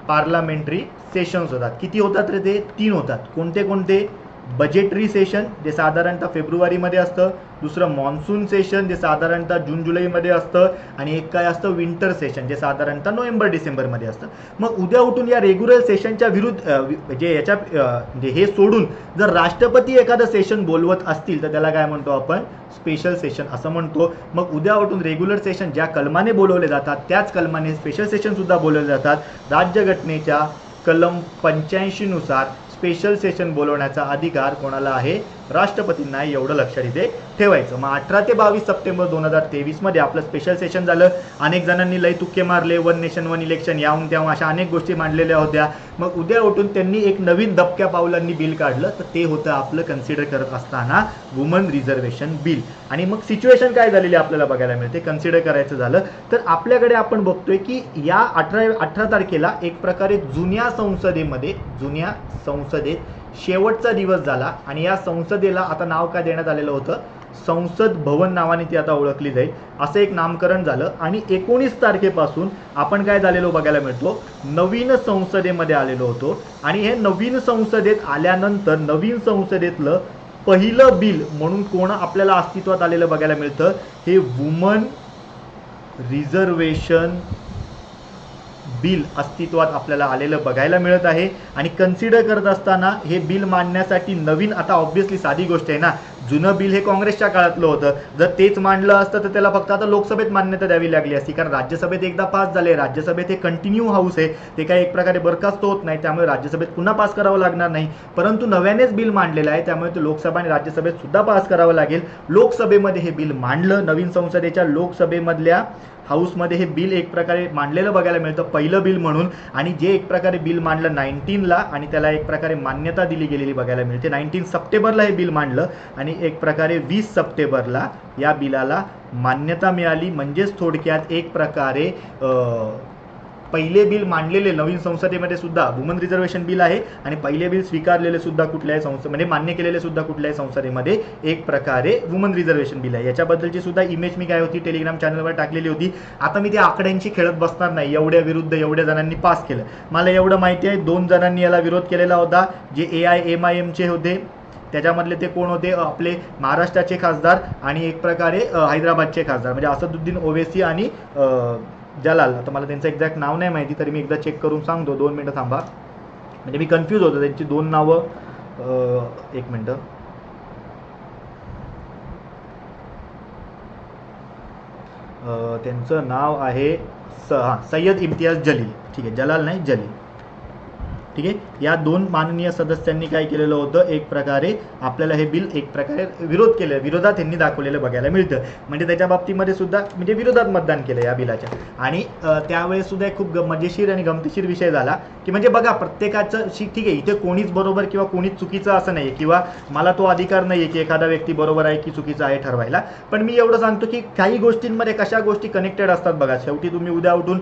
पार्लमेंटरी सेशन्स होतात. किती होतात रे ते, 3 होतात. कोणते कोणते, बजेटरी सेशन जे साधारणतः फेब्रुवारीमध्ये असतं, दुसरं मॉन्सून सेशन जे साधारणतः जून जुलैमध्ये असतं, आणि एक काय असतं, विंटर सेशन जे साधारणतः नोव्हेंबर डिसेंबरमध्ये असतं. मग उद्या उठून या रेग्युलर सेशनच्या विरुद्ध जे याच्या म्हणजे हे सोडून जर राष्ट्रपती एखादं सेशन बोलवत असतील तर त्याला काय म्हणतो आपण, स्पेशल सेशन असं म्हणतो. मग उद्या उठून रेग्युलर सेशन ज्या कलमाने बोलवले जातात त्याच कलमाने स्पेशल सेशन सुद्धा बोलवले जातात. राज्यघटनेच्या कलम 85 नुसार स्पेशल सेशन बोलवण्याचा अधिकार कोणाला आहे, राष्ट्रपतींना. एवढं लक्षात इथे ठेवायचं. मग 18 ते 22 सप्टेंबर 2023 मध्ये आपलं स्पेशल सेशन झालं. अनेक जणांनी लय तुक्के मारले, वन नेशन वन इलेक्शन, याहून त्याहून अशा अनेक गोष्टी मांडलेल्या होत्या. मग उद्या उठून त्यांनी एक नवीन दबक्या पावलांनी बिल काढलं, तर ते होतं आपलं कन्सिडर करत असताना वुमन रिझर्वेशन बिल. आणि मग सिच्युएशन काय झालेली आपल्याला बघायला मिळते, कन्सिडर करायचं झालं तर आपल्याकडे आपण बघतोय की या 18 तारखेला एक प्रकारे जुन्या संसदेत शेवटचा दिवस झाला. आणि या संसदेला आता नाव काय देण्यात आलेलं होतं, संसद भवन नावाने ती आता ओळखली जाईल, असं एक नामकरण झालं. आणि 19 तारखेपासून आपण काय झालेलो बघायला मिळतो, नवीन संसदेमध्ये आलेलो होतो. आणि हे नवीन संसदेत आल्यानंतर नवीन संसदेतलं पहिलं बिल म्हणून कोण आपल्याला अस्तित्वात आलेलं बघायला मिळतं, हे वुमन रिझर्वेशन बिल अस्तित्वात आपल्याला आलेलं बघायला मिळत आहे. आणि कन्सिडर करत असताना हे बिल मांडण्यासाठी नवीन, आता ऑब्व्हियसली साधी गोष्ट आहे ना, जुनं बिल हे काँग्रेसच्या काळातलं होतं. जर तेच मांडलं असतं तर त्याला फक्त आता लोकसभेत मान्यता द्यावी लागली असती, कारण राज्यसभेत एकदा पास झाले. राज्यसभेत हे कंटिन्यू हाऊस आहे, ते काही एक प्रकारे बरखास्त होत नाही, त्यामुळे राज्यसभेत पुन्हा पास करावं लागणार नाही. परंतु नव्यानेच बिल मांडलेलं आहे, त्यामुळे ते लोकसभा आणि राज्यसभेत सुद्धा पास करावं लागेल. लोकसभेमध्ये हे बिल मांडलं, नवीन संसदेच्या लोकसभेमधल्या हाऊसमध्ये हे बिल एक प्रकारे मांडलेलं बघायला मिळतं, पहिलं बिल म्हणून. आणि जे एक प्रकारे बिल मांडलं 19ला आणि त्याला एक प्रकारे मान्यता दिली गेलेली बघायला मिळते. 19 सप्टेंबरला हे बिल मांडलं आणि एक प्रकारे 20 सप्टेंबरला या बिलाला मान्यता मिळाली. म्हणजेच थोडक्यात एक प्रकारे पहिले बिल मांडलेले नवीन संसदेमध्ये सुद्धा वुमन रिझर्वेशन बिल आहे, आणि पहिले बिल स्वीकारलेले सुद्धा कुठल्याही संसदेमध्ये, मान्य केलेले सुद्धा कुठल्याही संसदेमध्ये एक प्रकारे वुमन रिझर्वेशन बिल आहे. याच्याबद्दलची सुद्धा इमेज मी काय होती टेलिग्राम चॅनलवर टाकलेली होती. आता मी त्या आकड्यांची खेळत बसणार नाही, एवढ्या विरुद्ध एवढ्या जणांनी पास केलं. मला एवढं माहिती आहे 2 जणांनी याला विरोध केलेला होता, जे AIMIMचे होते. त्याच्यामधले ते कोण होते, आपले महाराष्ट्राचे खासदार आणि एक प्रकारे हैदराबादचे खासदार, म्हणजे असदुद्दीन ओवेसी आणि जलाल. आता मला त्यांचं एक्झॅक्ट नाव नाही माहिती, तरी मी एकदा चेक करून सांगतो, 2 मिनटं थांबा. म्हणजे मी कन्फ्यूज होतो, त्यांची 2 नावं, 1 मिनटं. त्यांचं नाव आहे सय्यद इम्तियाज जलील, ठीक आहे, जलाल नाही जलील, ठीक आहे. या 2 माननीय सदस्यांनी काय केलेलं होतं, एक प्रकारे आपल्याला हे बिल एक प्रकारे विरोधात यांनी दाखवलेलं बघायला मिळतं. म्हणजे त्याच्या बाबतीमध्ये सुद्धा म्हणजे विरोधात मतदान केलं या बिलाच्या. आणि त्यावेळेस सुद्धा एक खूप मजेशीर आणि गमतीशीर विषय झाला की म्हणजे बघा प्रत्येकाचं ठीक आहे, इथे कोणीच बरोबर किंवा कोणीच चुकीचं असं नाही किंवा मला तो अधिकार नाही आहे की एखादा व्यक्ती बरोबर आहे की चुकीचा आहे ठरवायला. पण मी एवढं सांगतो की काही गोष्टींमध्ये कशा गोष्टी कनेक्टेड असतात बघा. शेवटी तुम्ही उद्या उठून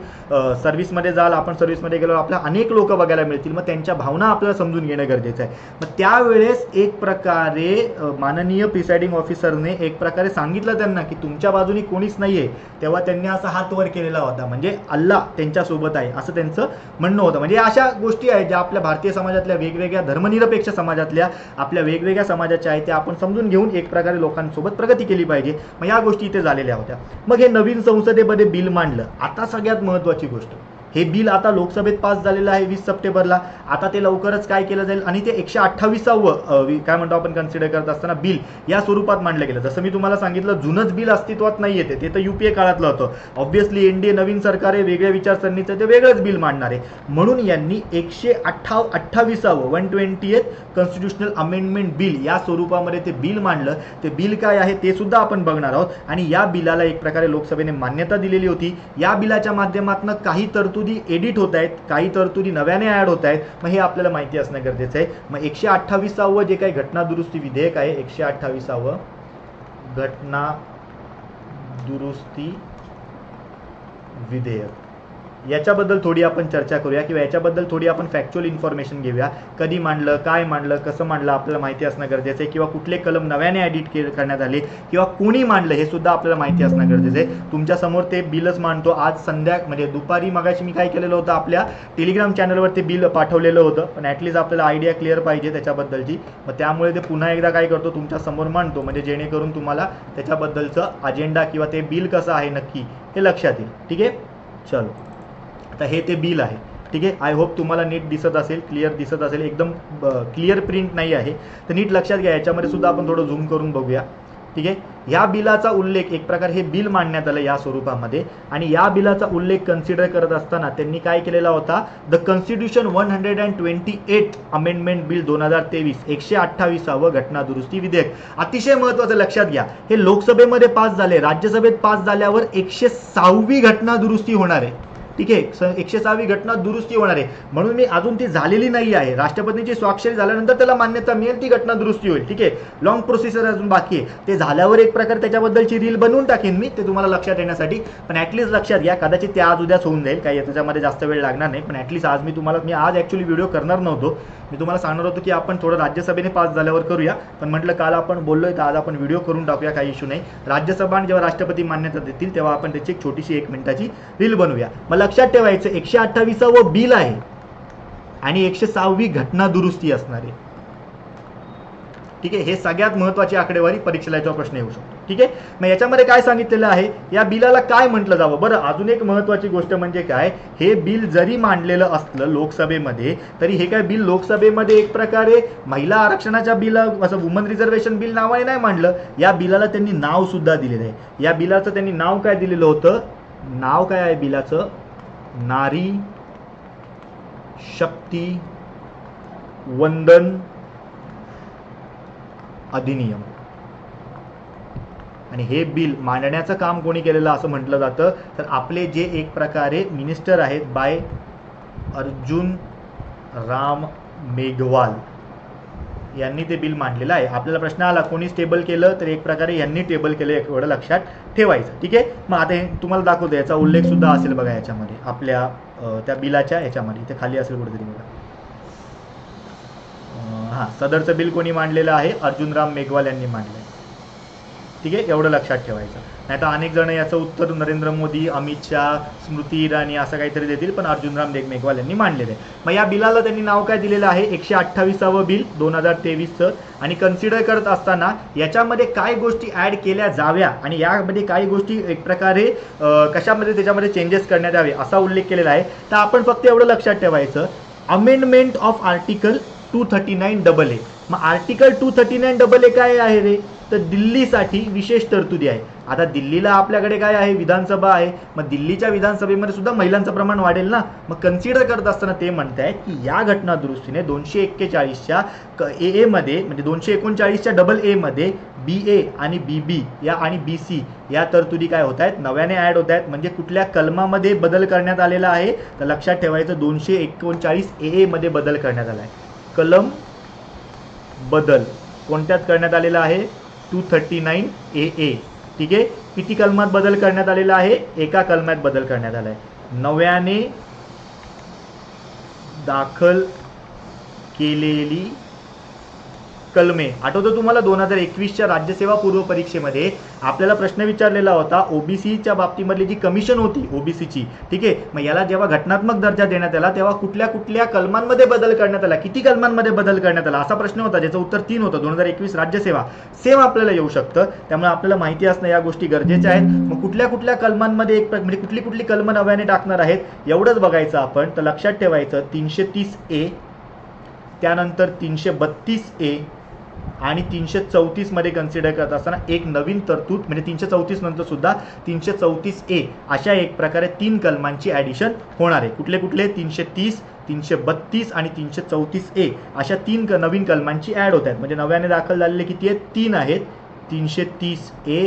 सर्व्हिसमध्ये जाल, आपण सर्व्हिसमध्ये गेलो, आपल्याला अनेक लोक बघायला मिळतील, मग त्यांच्या भावना आपल्याला समजून घेणं गरजेचं आहे. मग त्यावेळेस एक प्रकारे माननीय प्रिसाइडिंग ऑफिसरने एक प्रकारे सांगितलं त्यांना की तुमच्या बाजूने कोणीच नाहीये, तेव्हा त्यांनी असा हात वर केलेला होता, म्हणजे अल्लाह त्यांच्यासोबत आहे असं त्यांचं म्हणणं होतं. म्हणजे अशा गोष्टी आहेत ज्या आपल्या भारतीय समाजातल्या वेगवेगळ्या धर्मनिरपेक्ष समाजातल्या आपल्या वेगवेगळ्या समाजाच्या आहेत त्या आपण समजून घेऊन एक प्रकारे लोकांसोबत प्रगती केली पाहिजे. मग या गोष्टी इथे झालेल्या होत्या. मग हे नवीन संसदेमध्ये बिल मांडलं. आता सगळ्यात महत्त्वाची गोष्ट, हे बिल आता लोकसभेत पास झालेलं आहे 20 सप्टेंबरला. आता ते लवकरच काय केलं जाईल आणि ते 128वे काय म्हणतो आपण कन्सिडर करत असताना बिल या स्वरूपात मांडलं गेलं. जसं मी तुम्हाला सांगितलं जुनंच बिल अस्तित्वात नाही येते, ते तर युपीए काळातलं होतं. ऑब्व्हियसली एनडीए नवीन सरकार आहे, वेगळ्या विचारसरणीचं ते वेगळंच बिल मांडणार आहे. म्हणून यांनी 128वे कॉन्स्टिट्युशनल अमेंडमेंट बिल या स्वरूपामध्ये ते बिल मांडलं. ते बिल काय आहे ते सुद्धा आपण बघणार आहोत. आणि या बिलाला एक प्रकारे लोकसभेने मान्यता दिलेली होती. या बिलाच्या माध्यमातून काही तरतुदी एडिट होत आहेत, काही तरतुदी नव्याने ऍड होत आहेत. मग हे आपल्याला माहिती असणं गरजेचं आहे. मग 128वे जे काही घटना दुरुस्ती विधेयक आहे, 128वे घटना दुरुस्ती विधेयक, याच्याबद्दल थोडी आपण चर्चा करूया किंवा याच्याबद्दल थोडी आपण फॅक्च्युअल इन्फॉर्मेशन घेऊया. कधी मांडलं, काय मांडलं, कसं मांडलं आपल्याला माहिती असणं गरजेचं आहे. किंवा कुठले कलम नव्याने एडिट करण्यात आले किंवा कोणी मांडलं हे सुद्धा आपल्याला माहिती असणं गरजेचं आहे. तुमच्यासमोर ते बिलच मांडतो. आज म्हणजे दुपारी मगाशी मी काय केलेलं होतं, आपल्या टेलिग्राम चॅनलवर ते बिल पाठवलेलं होतं. पण ॲटलीस्ट आपल्याला आयडिया क्लिअर पाहिजे त्याच्याबद्दलची. मग त्यामुळे ते पुन्हा एकदा काय करतो, तुमच्यासमोर मांडतो, म्हणजे जेणेकरून तुम्हाला त्याच्याबद्दलचं अजेंडा किंवा ते बिल कसं आहे नक्की हे लक्षात येईल. ठीक आहे, चलो आता हे ते बिल आहे. ठीक आहे, आय होप तुम्हाला नीट दिसत असेल, क्लिअर दिसत असेल. एकदम क्लिअर प्रिंट नाही आहे तर नीट लक्षात घ्या. याच्यामध्ये सुद्धा आपण थोडं झूम करून बघूया. ठीक आहे, या बिलाचा उल्लेख एक प्रकारे हे बिल मांडण्यात आलं या स्वरूपामध्ये. आणि या बिलाचा उल्लेख कन्सिडर करत असताना त्यांनी काय केलेला होता, द कॉन्स्टिट्यूशन 128 अमेंडमेंट बिल 2023 128वे घटना दुरुस्ती विधेयक. अतिशय महत्त्वाचं लक्षात घ्या, हे लोकसभेमध्ये पास झाले, राज्यसभेत पास झाल्यावर 106वी घटना दुरुस्ती होणार आहे. ठीक आहे, 106वी घटना दुरुस्ती होणार आहे. म्हणून मी अजून ती झालेली नाही आहे. राष्ट्रपतींची स्वाक्षरी झाल्यानंतर त्याला मान्यता मिळेल, ती घटना दुरुस्ती होईल. ठीक आहे, लॉंग प्रोसिजर अजून बाकी आहे. ते झाल्यावर एक प्रकारे त्याच्याबद्दलची रील बनवून टाकेन मी, ते तुम्हाला लक्षात येण्यासाठी. पण ॲटलीस्ट लक्षात घ्या, कदाचित ते आज उद्याच होऊन जाईल, काही त्याच्यामध्ये जास्त वेळ लागणार नाही. पण ॲटलीस्ट आज मी आज ॲक्च्युली व्हिडिओ करणार नव्हतो. मी तुम्हाला सांगणार होतो की आपण थोडं राज्यसभेने पास झाल्यावर करूया, पण म्हटलं काल आपण बोललोय तर आज आपण व्हिडिओ करून टाकूया, काही इश्यू नाही. राज्यसभा आणि जेव्हा राष्ट्रपती मान्यता देतील तेव्हा आपण त्याची एक छोटीशी 1 मिनिटाची रील बनवूया. मग लक्षात ठेवायचं 128वे बिल आहे आणि 106वी घटना दुरुस्ती असणार आहे. ठीक आहे, हे सगळ्यात महत्त्वाची आकडेवारी परीक्षेला याच्यावर प्रश्न येऊ शकतो. ठीक आहे, मग याच्यामध्ये काय सांगितलेलं आहे, या बिलाला काय म्हटलं जावं. बरं, अजून एक महत्त्वाची गोष्ट म्हणजे काय, हे बिल जरी मांडलेलं असलं लोकसभेमध्ये तरी हे काय बिल लोकसभेमध्ये एक प्रकारे महिला आरक्षणाच्या बिल असं वुमन रिझर्वेशन बिल नावाने नाही मांडलं. या बिलाला त्यांनी नाव सुद्धा दिलेलं आहे. या बिलाचं त्यांनी नाव काय दिलेलं होतं, नाव काय आहे बिलाचं, नारी शक्ती वंदन अधिनियम. आणि हे बिल मांडण्याचं काम कोणी केलेलं असं म्हटलं जातं, तर आपले जे एक प्रकारे मिनिस्टर आहेत बाय अर्जुन राम मेघवाल यांनी ते बिल मांडलेलं आहे. आपल्याला प्रश्न आला कोणी टेबल केलं, तर एक प्रकारे यांनी टेबल केलं, एवढं लक्षात ठेवायचं. ठीक आहे, मग आता हे तुम्हाला दाखवतो, याचा उल्लेख सुद्धा असेल बघा याच्यामध्ये, आपल्या त्या बिलाच्या याच्यामध्ये इथे खाली असेल कुठेतरी बघा. हां, सदरचं बिल कोणी मांडलेलं आहे, अर्जुनराम मेघवाल यांनी मांडलं आहे. ठीक आहे, एवढं लक्षात ठेवायचं. नाही तर अनेक जण याचं उत्तर नरेंद्र मोदी, अमित शाह, स्मृती इराणी असं काहीतरी देतील, पण अर्जुनराम मेघवाल यांनी मांडलेलं आहे. मग या बिलाला त्यांनी नाव काय दिलेलं आहे, 128वे बिल 2023चं. आणि कन्सिडर करत असताना याच्यामध्ये काय गोष्टी ॲड केल्या जाव्या आणि यामध्ये काही गोष्टी एक प्रकारे कशामध्ये त्याच्यामध्ये चेंजेस करण्यात यावे असा उल्लेख केलेला आहे. तर आपण फक्त एवढं लक्षात ठेवायचं, अमेंडमेंट ऑफ आर्टिकल 239AA. मग आर्टिकल 239 काय आहे रे, तर दिल्लीसाठी विशेष तरतुदी आहे. आता दिल्लीला आपल्याकडे काय आहे, विधानसभा आहे, मग दिल्लीच्या विधानसभेमध्ये सुद्धा महिलांचं प्रमाण वाढेल ना. मग कन्सिडर करत असताना ते म्हणतायत की या घटना दुरुस्तीने 241च्या ए मध्ये म्हणजे 239च्या डबल ए मध्ये BA आणि BB या आणि BC या तरतुदी काय होत आहेत, नव्याने ऍड होत आहेत. म्हणजे कुठल्या कलमामध्ये बदल करण्यात आलेला आहे, तर लक्षात ठेवायचं 239 AA मध्ये बदल करण्यात आला आहे. कलम बदल कोणत्यात करण्यात आलेला आहे, 239 AA. ठीक आहे, किती कलमात बदल करण्यात आलेला आहे, एका कलमात बदल करण्यात आला आहे. नव्याने दाखल केलेली कलमे. आठवतं तुम्हाला 2021च्या राज्यसेवा पूर्व परीक्षेमध्ये आपल्याला प्रश्न विचारलेला होता ओबीसीच्या बाबतीमधली जी कमिशन होती ओबीसीची. ठीक आहे, मग याला जेव्हा घटनात्मक दर्जा देण्यात आला तेव्हा कुठल्या कुठल्या कलमांमध्ये बदल करण्यात आला, किती कलमांमध्ये बदल करण्यात आला, असा प्रश्न होता ज्याचं उत्तर 3 होतं. 2021 राज्यसेवा सेम आपल्याला येऊ शकतं, त्यामुळे आपल्याला माहिती असणं या गोष्टी गरजेच्या आहेत. मग कुठल्या कुठल्या कलमांमध्ये म्हणजे कुठली कुठली कलम नव्याने टाकणार आहेत एवढंच बघायचं आपण. तर लक्षात ठेवायचं 330A, त्यानंतर 332A आणि 334 मध्ये कन्सिडर करत असताना एक नवीन तरतूद म्हणजे 334 नंतर सुद्धा 334A अशा एक प्रकारे 3 कलमांची ॲडिशन होणार आहे. कुठले कुठले, 330, 332 आणि 334A अशा 3 नवीन कलमांची ॲड होत आहेत. म्हणजे नव्याने दाखल झालेले किती आहेत, 3 आहेत. 330A,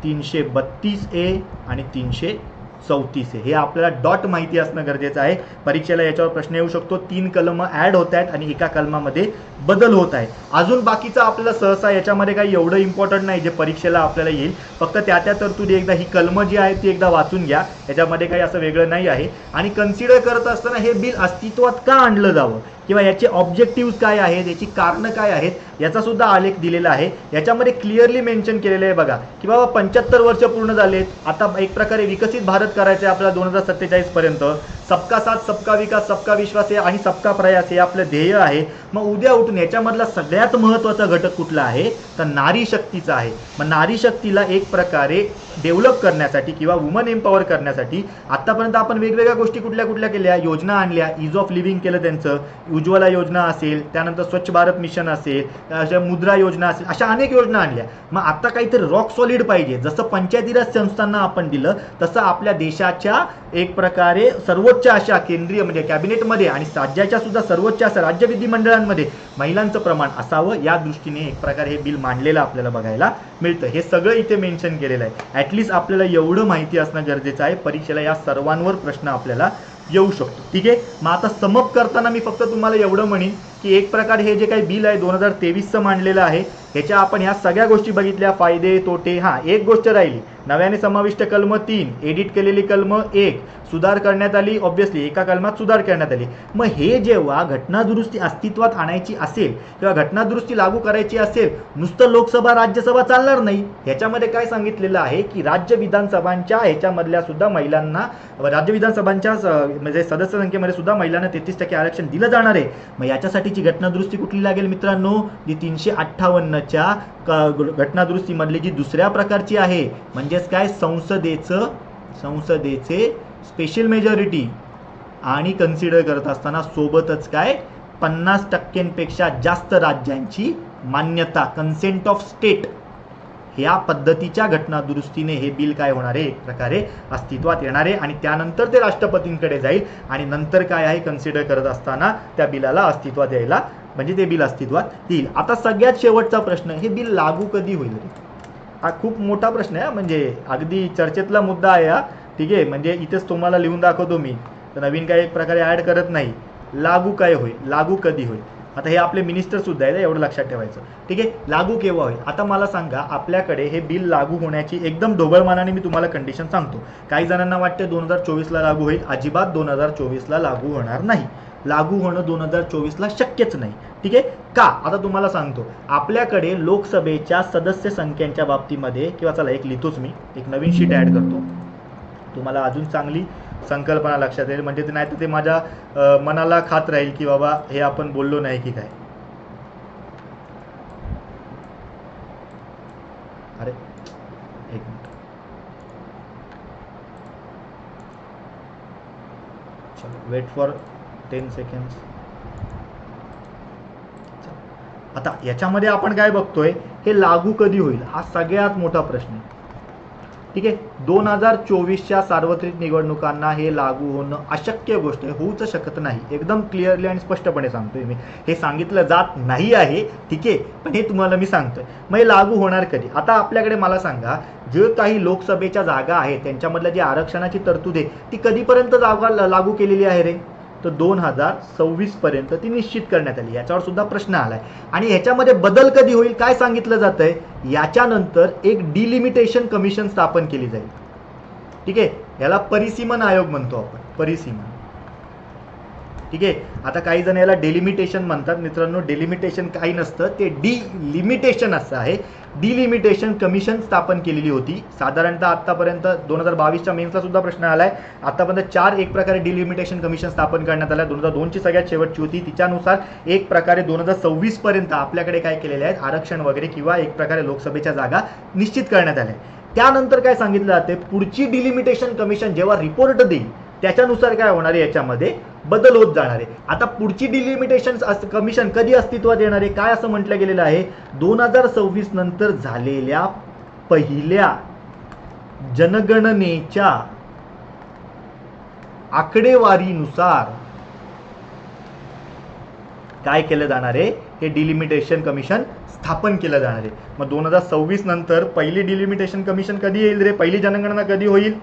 332A आणि 334A. हे आपल्याला डॉट माहिती असणं गरजेचं आहे. परीक्षेला याच्यावर प्रश्न येऊ शकतो. 3 कलम ॲड होत आहेत आणि एका कलमामध्ये बदल होत आहे. अजून बाकीचं आपल्याला सहसा याच्यामध्ये काही एवढं इम्पॉर्टंट नाही जे परीक्षेला आपल्याला येईल. फक्त त्या तरतुदी एकदा ही कलम जी आहेत ती एकदा वाचून घ्या, याच्यामध्ये काही असं वेगळं नाही आहे. आणि कन्सिडर करत असताना हे बिल अस्तित्वात का आणलं जावं किंवा याचे ऑब्जेक्टिव्ह काय आहेत, याची कारणं काय आहेत, याचा सुद्धा आलेख दिलेला आहे. याच्यामध्ये क्लिअरली मेन्शन केलेलं आहे बघा की बाबा 75 वर्ष पूर्ण झालेत, आता एक प्रकारे विकसित भारत करायचं आहे आपल्याला 2047 पर्यंत. सबका साथ सबका विकास सबका विश्वास आहे आणि सबका प्रयास हे आपलं ध्येय आहे. मग उद्या उठून याच्यामधला सगळ्यात महत्त्वाचा घटक कुठला आहे, तर नारी शक्तीचा आहे. मग नारी शक्तीला एक प्रकारे डेव्हलप करण्यासाठी किंवा वुमन एम्पॉवर करण्यासाठी आतापर्यंत आपण वेगवेगळ्या गोष्टी कुठल्या कुठल्या केल्या, योजना आणल्या, इज ऑफ लिव्हिंग केलं त्यांचं, उज्ज्वला योजना असेल, त्यानंतर स्वच्छ भारत मिशन असेल, अशा मुद्रा योजना असेल, अशा अनेक योजना आणल्या. मग आता काहीतरी रॉक सॉलिड पाहिजे. जसं पंचायती राज संस्थांना आपण दिलं तसं आपल्या देशाच्या एक प्रकारे सर्वोच्च अशा केंद्रीय म्हणजे कॅबिनेटमध्ये आणि राज्याच्या सुद्धा सर्वोच्च अशा राज्य विधिमंडळांमध्ये महिलांचं प्रमाण असावं, या दृष्टीने एक प्रकारे हे बिल मांडलेलं आपल्याला बघायला मिळतं. हे सगळं इथे मेन्शन केलेलं आहे. ॲटलिस्ट आपल्याला एवढं माहिती असणं गरजेचं आहे. परीक्षेला या सर्वांवर प्रश्न आपल्याला येऊ शकतो. ठीक आहे, मग आता समअप करताना मी फक्त तुम्हाला एवढं म्हणेन की एक प्रकारे हे जे काही बिल आहे 2023चं मांडलेलं आहे, ह्याच्या आपण ह्या सगळ्या गोष्टी बघितल्या, फायदे तोटे. हां, एक गोष्ट राहिली, नव्याने समाविष्ट कलम 3, एडिट केलेली कलम 1, सुधार करण्यात आली. ऑब्व्हियसली एका कलमात सुधार करण्यात आली. मग हे जेव्हा घटना दुरुस्ती अस्तित्वात आणायची असेल किंवा घटना दुरुस्ती लागू करायची असेल, नुसतं लोकसभा राज्यसभा चालणार नाही. ह्याच्यामध्ये काय सांगितलेलं आहे की राज्य विधानसभांच्या ह्याच्यामधल्या सुद्धा महिलांना, राज्य विधानसभांच्या म्हणजे सदस्य संख्येमध्ये सुद्धा महिलांना 33% आरक्षण दिलं जाणार आहे. मग याच्यासाठीची घटना दुरुस्ती कुठली लागेल मित्रांनो, जी 358च्या घटना दुरुस्तीमधली जी दुसऱ्या प्रकारची आहे, म्हणजेच काय, संसदेचे स्पेशल मेजॉरिटी आणि कन्सिडर करत असताना सोबतच काय 50%पेक्षा जास्त राज्यांची मान्यता, कन्सेंट ऑफ स्टेट, ह्या पद्धतीच्या घटना दुरुस्तीने हे बिल काय होणार आहे, एक प्रकारे अस्तित्वात येणार आहे. आणि त्यानंतर ते राष्ट्रपतींकडे जाईल आणि नंतर काय आहे, कन्सिडर करत असताना त्या बिलाला अस्तित्वात यायला म्हणजे ते बिल अस्तित्वात येईल. आता सगळ्यात शेवटचा प्रश्न, हे बिल लागू कधी होईल? हा खूप मोठा प्रश्न आहे, म्हणजे अगदी चर्चेतला मुद्दा आहे हा. ठीक आहे, म्हणजे इथेच तुम्हाला लिहून दाखवतो मी, तर नवीन काही एक प्रकारे ॲड करत नाही. लागू काय होईल, लागू कधी होईल? आता हे आपले मिनिस्टर सुद्धा आहे, एवढं लक्षात ठेवायचं. ठीक आहे, लागू केव्हा होईल? आता मला सांगा, आपल्याकडे हे बिल लागू होण्याची एकदम ढोबळमानाने मी तुम्हाला कंडिशन सांगतो. काही जणांना वाटते 2024ला लागू होईल. अजिबात 2024ला लागू होणार नाही. लागू होणं 2024ला शक्यच नाही. ठीक आहे, का? आता तुम्हाला सांगतो. आपल्याकडे लोकसभेच्या सदस्य संख्यांच्या बाबतीमध्ये किंवा चला एक लिहितोच मी, एक नवीन शीट ॲड करतो, तुम्हाला अजून चांगली संकल्पना लक्षात येईल. म्हणजे ते नाही तर ते माझ्या मनाला खात राहील की बाबा हे आपण बोललो नाही की काय. अरे एक मिनिट, चलो वेट फॉर 10 सेकंड्स. आता याच्यामध्ये आपण काय बघतोय, हे लागू कधी होईल हा सगळ्यात मोठा प्रश्न आहे. ठीक आहे, 2024च्या सार्वत्रिक निवडणुकांना हे लागू होणं अशक्य गोष्ट आहे, होऊच शकत नाही. एकदम क्लिअरली आणि स्पष्टपणे सांगतोय मी, हे सांगितलं जात नाही आहे. ठीक आहे, पण हे तुम्हाला मी सांगतोय. मग हे लागू होणार कधी? आता आपल्याकडे मला सांगा, जे काही लोकसभेच्या जागा आहेत त्यांच्यामधल्या जी आरक्षणाची तरतूद आहे ती कधीपर्यंत जागा लागू केलेली आहे रे? तर 2026 पर्यंत ती निश्चित करण्यात आली. याच्यावर सुद्धा प्रश्न आलाय. आणि ह्याच्यामध्ये बदल कधी होईल काय सांगितलं जातंय, याच्यानंतर एक डिलिमिटेशन कमिशन स्थापन केली जाईल. ठीक आहे, याला परिसीमन आयोग म्हणतो आपण, परिसीमन. ठीक आहे, आता काही जण याला डेलिमिटेशन म्हणतात. मित्रांनो, डेलिमिटेशन काही नसतं, ते डिलिमिटेशन असं आहे. डिलिमिटेशन कमिशन स्थापन केलेली होती. साधारणतः आतापर्यंत 2022च्या मेन्सला सुद्धा प्रश्न आलाय. आतापर्यंत 4 एक प्रकारे डिलिमिटेशन कमिशन स्थापन करण्यात आल्या. 2002ची सगळ्यात शेवटची होती. तिच्यानुसार एक प्रकारे 2026 पर्यंत आपल्याकडे काय केलेले आहेत, आरक्षण वगैरे किंवा एक प्रकारे लोकसभेच्या जागा निश्चित करण्यात आल्या. त्यानंतर काय सांगितलं जाते, पुढची डिलिमिटेशन कमिशन जेव्हा रिपोर्ट देईल त्याच्यानुसार काय होणार आहे, याच्यामध्ये बदल होत जाणार आहे. आता पुढची डिलिमिटेशन कमिशन कधी अस्तित्वात येणार आहे, काय असं म्हटलं गेलेलं आहे, 2026 नंतर झालेल्या पहिल्या जनगणनेच्या आकडेवारीनुसार काय केलं जाणार आहे, हे डिलिमिटेशन कमिशन स्थापन केलं जाणार आहे. मग 2026 नंतर पहिली डिलिमिटेशन कमिशन कधी येईल रे, पहिली जनगणना कधी होईल,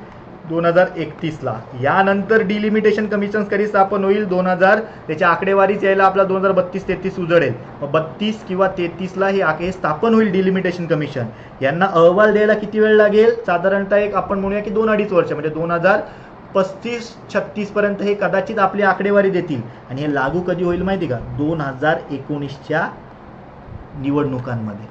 2031ला. यानंतर डिलिमिटेशन कमिशन कधी स्थापन होईल, 2000, त्याच्या आकडेवारीच यायला आपला 2032-33 उजळेल. मग 32 किंवा 33ला हे स्थापन होईल डिलिमिटेशन कमिशन. यांना अहवाल द्यायला किती वेळ लागेल, साधारणतः एक आपण म्हणूया की 2-2.5 वर्ष, म्हणजे 2035-36 पर्यंत हे कदाचित आपली आकडेवारी देतील. आणि हे लागू कधी होईल माहिती का, 2019च्या निवडणुकांमध्ये.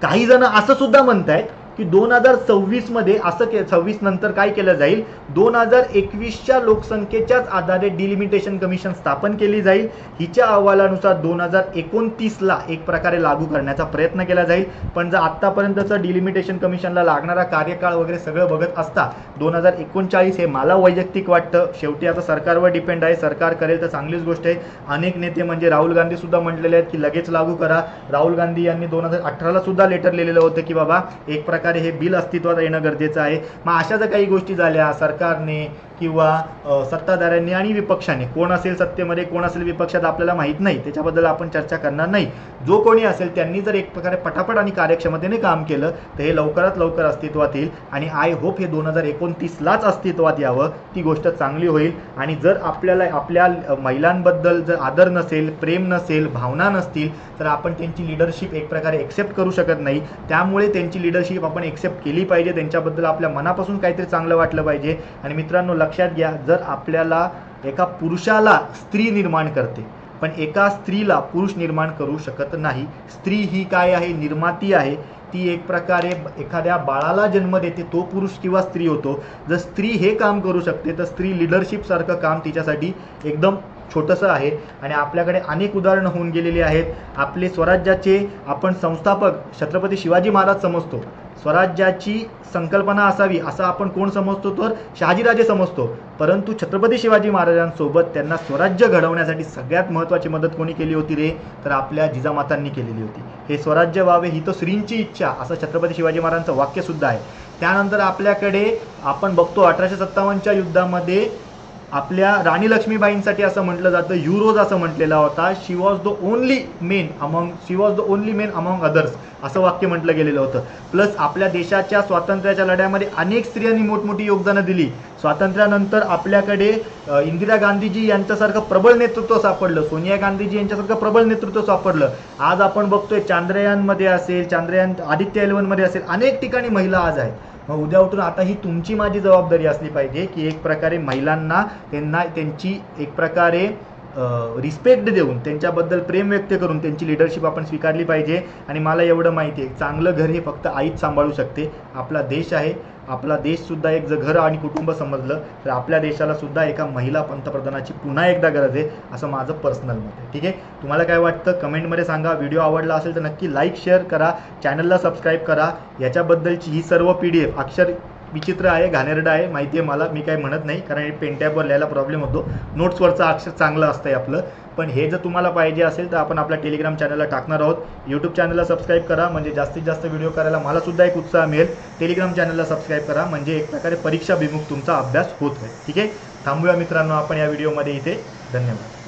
काही जण असं सुद्धा म्हणतायत की 2026 मध्ये असं 26 नंतर काय केलं जाईल, 2021च्या लोकसंख्येच्याच आधारे डिलिमिटेशन कमिशन स्थापन केली जाईल. हिच्या अहवालानुसार 2029ला एक प्रकारे लागू करण्याचा प्रयत्न केला जाईल. पण जर आतापर्यंतचं डिलिमिटेशन कमिशनला लागणारा कार्यकाळ वगैरे सगळं बघत असता 2039 हे मला वैयक्तिक वाटतं. शेवटी आता सरकारवर डिपेंड आहे, सरकार करेल तर चांगलीच गोष्ट आहे. अनेक नेते म्हणजे राहुल गांधी सुद्धा म्हटलेले आहेत की लगेच लागू करा. राहुल गांधी यांनी 2018ला सुद्धा लेटर लिहिलेलं होतं की बाबा एक प्रकारे हे बिल अस्तित्वात येणं गरजेचं आहे. मग अशा जर काही गोष्टी झाल्या सरकारने किंवा सत्ताधाऱ्यांनी आणि विपक्षाने, कोण असेल सत्तेमध्ये कोण असेल विपक्षात आपल्याला माहीत नाही, त्याच्याबद्दल आपण चर्चा करणार नाही. जो कोणी असेल त्यांनी जर एक प्रकारे पटापट आणि कार्यक्षमतेने काम केलं तर हे लवकरात लवकर अस्तित्वात येईल. आणि आय होप हे 2029लाच अस्तित्वात यावं, ती गोष्ट चांगली होईल. आणि जर आपल्याला आपल्या महिलांबद्दल जर आदर नसेल, प्रेम नसेल, भावना नसतील तर आपण त्यांची लिडरशिप एक प्रकारे एक्सेप्ट करू शकत नाही. त्यामुळे त्यांची लिडरशिप आपण एक्सेप्ट केली पाहिजे, त्यांच्याबद्दल आपल्या मनापासून काहीतरी चांगलं वाटलं पाहिजे. आणि मित्रांनो लक्षात घ्या, जर आपल्याला एका पुरुषाला स्त्री निर्माण करते पण एका स्त्रीला पुरुष निर्माण करू शकत नाही. स्त्री ही काय आहे, निर्माती आहे. ती एक प्रकारे एखाद्या बाळाला जन्म देते, तो पुरुष किंवा स्त्री होतो. जर स्त्री हे काम करू शकते तर स्त्री लिडरशिप सारखं काम तिच्यासाठी एकदम छोटंसं आहे. आणि आपल्याकडे अनेक उदाहरणं होऊन गेलेली आहेत. आपले स्वराज्याचे आपण संस्थापक छत्रपती शिवाजी महाराज समजतो. स्वराज्याची संकल्पना असावी असं आपण कोण समजतो, तर शहाजीराजे समजतो. परंतु छत्रपती शिवाजी महाराजांसोबत त्यांना स्वराज्य घडवण्यासाठी सगळ्यात महत्त्वाची मदत कोणी केली होती रे, तर आपल्या जिजामातांनी केलेली होती. हे स्वराज्य व्हावे ही तो श्रींची इच्छा, असं छत्रपती शिवाजी महाराजांचं वाक्य सुद्धा आहे. त्यानंतर आपल्याकडे आपण बघतो 1857च्या युद्धामध्ये आपल्या राणी लक्ष्मीबाईंसाठी असं म्हटलं जातं, युरोज असं म्हटलेला होता, she was the only man among others असं वाक्य म्हटलं गेलेलं होतं. प्लस आपल्या देशाच्या स्वातंत्र्याच्या लढ्यामध्ये अनेक स्त्रियांनी मोठमोठी योगदानं दिली. स्वातंत्र्यानंतर आपल्याकडे इंदिरा गांधीजी यांच्यासारखं प्रबळ नेतृत्व सापडलं, सोनिया गांधीजी यांच्यासारखं प्रबळ नेतृत्व सापडलं. आज आपण बघतोय चांद्रयानमध्ये असेल, आदित्य 11 मध्ये असेल, अनेक ठिकाणी महिला आज आहेत. मग उद्या उठून आता ही तुमची माझी जबाबदारी असली पाहिजे की एक प्रकारे महिलांना त्यांची एक प्रकारे रिस्पेक्ट देऊन, त्यांच्याबद्दल प्रेम व्यक्त करून त्यांची लिडरशिप आपण स्वीकारली पाहिजे. आणि मला एवढं माहिती आहे, चांगलं घर हे फक्त आईच सांभाळू शकते. आपला देश आहे, आपला देशसुद्धा एक जर घर आणि कुटुंब समजलं तर आपल्या देशाला सुद्धा एका महिला पंतप्रधानाची पुन्हा एकदा गरज आहे, असं माझं पर्सनल मत आहे. ठीक आहे, तुम्हाला काय वाटतं कमेंटमध्ये सांगा. व्हिडिओ आवडला असेल तर नक्की लाईक शेअर करा, चॅनलला सबस्क्राईब करा. याच्याबद्दलची ही सर्व PDF अक्षर विचित्र आहे, घाणेरडं आहे, माहिती आहे मला, मी काही म्हणत नाही, कारण हे पेन टॅबवर लिहायला प्रॉब्लेम होतो. नोट्सवरचं अक्षर चांगलं असतंय आपलं. पण हे जर तुम्हाला पाहिजे असेल तर आपण आपल्या टेलिग्राम चॅनलला टाकणार आहोत. यूट्यूब चॅनलला सबस्क्राईब करा, म्हणजे जास्तीत जास्त व्हिडिओ करायला मला सुद्धा एक उत्साह मिळेल. टेलिग्राम चॅनलला सबस्क्राईब करा, म्हणजे एक प्रकारे परीक्षाभिमुख तुमचा अभ्यास होत आहे. ठीक आहे, थांबूया मित्रांनो आपण या व्हिडिओमध्ये इथे. धन्यवाद.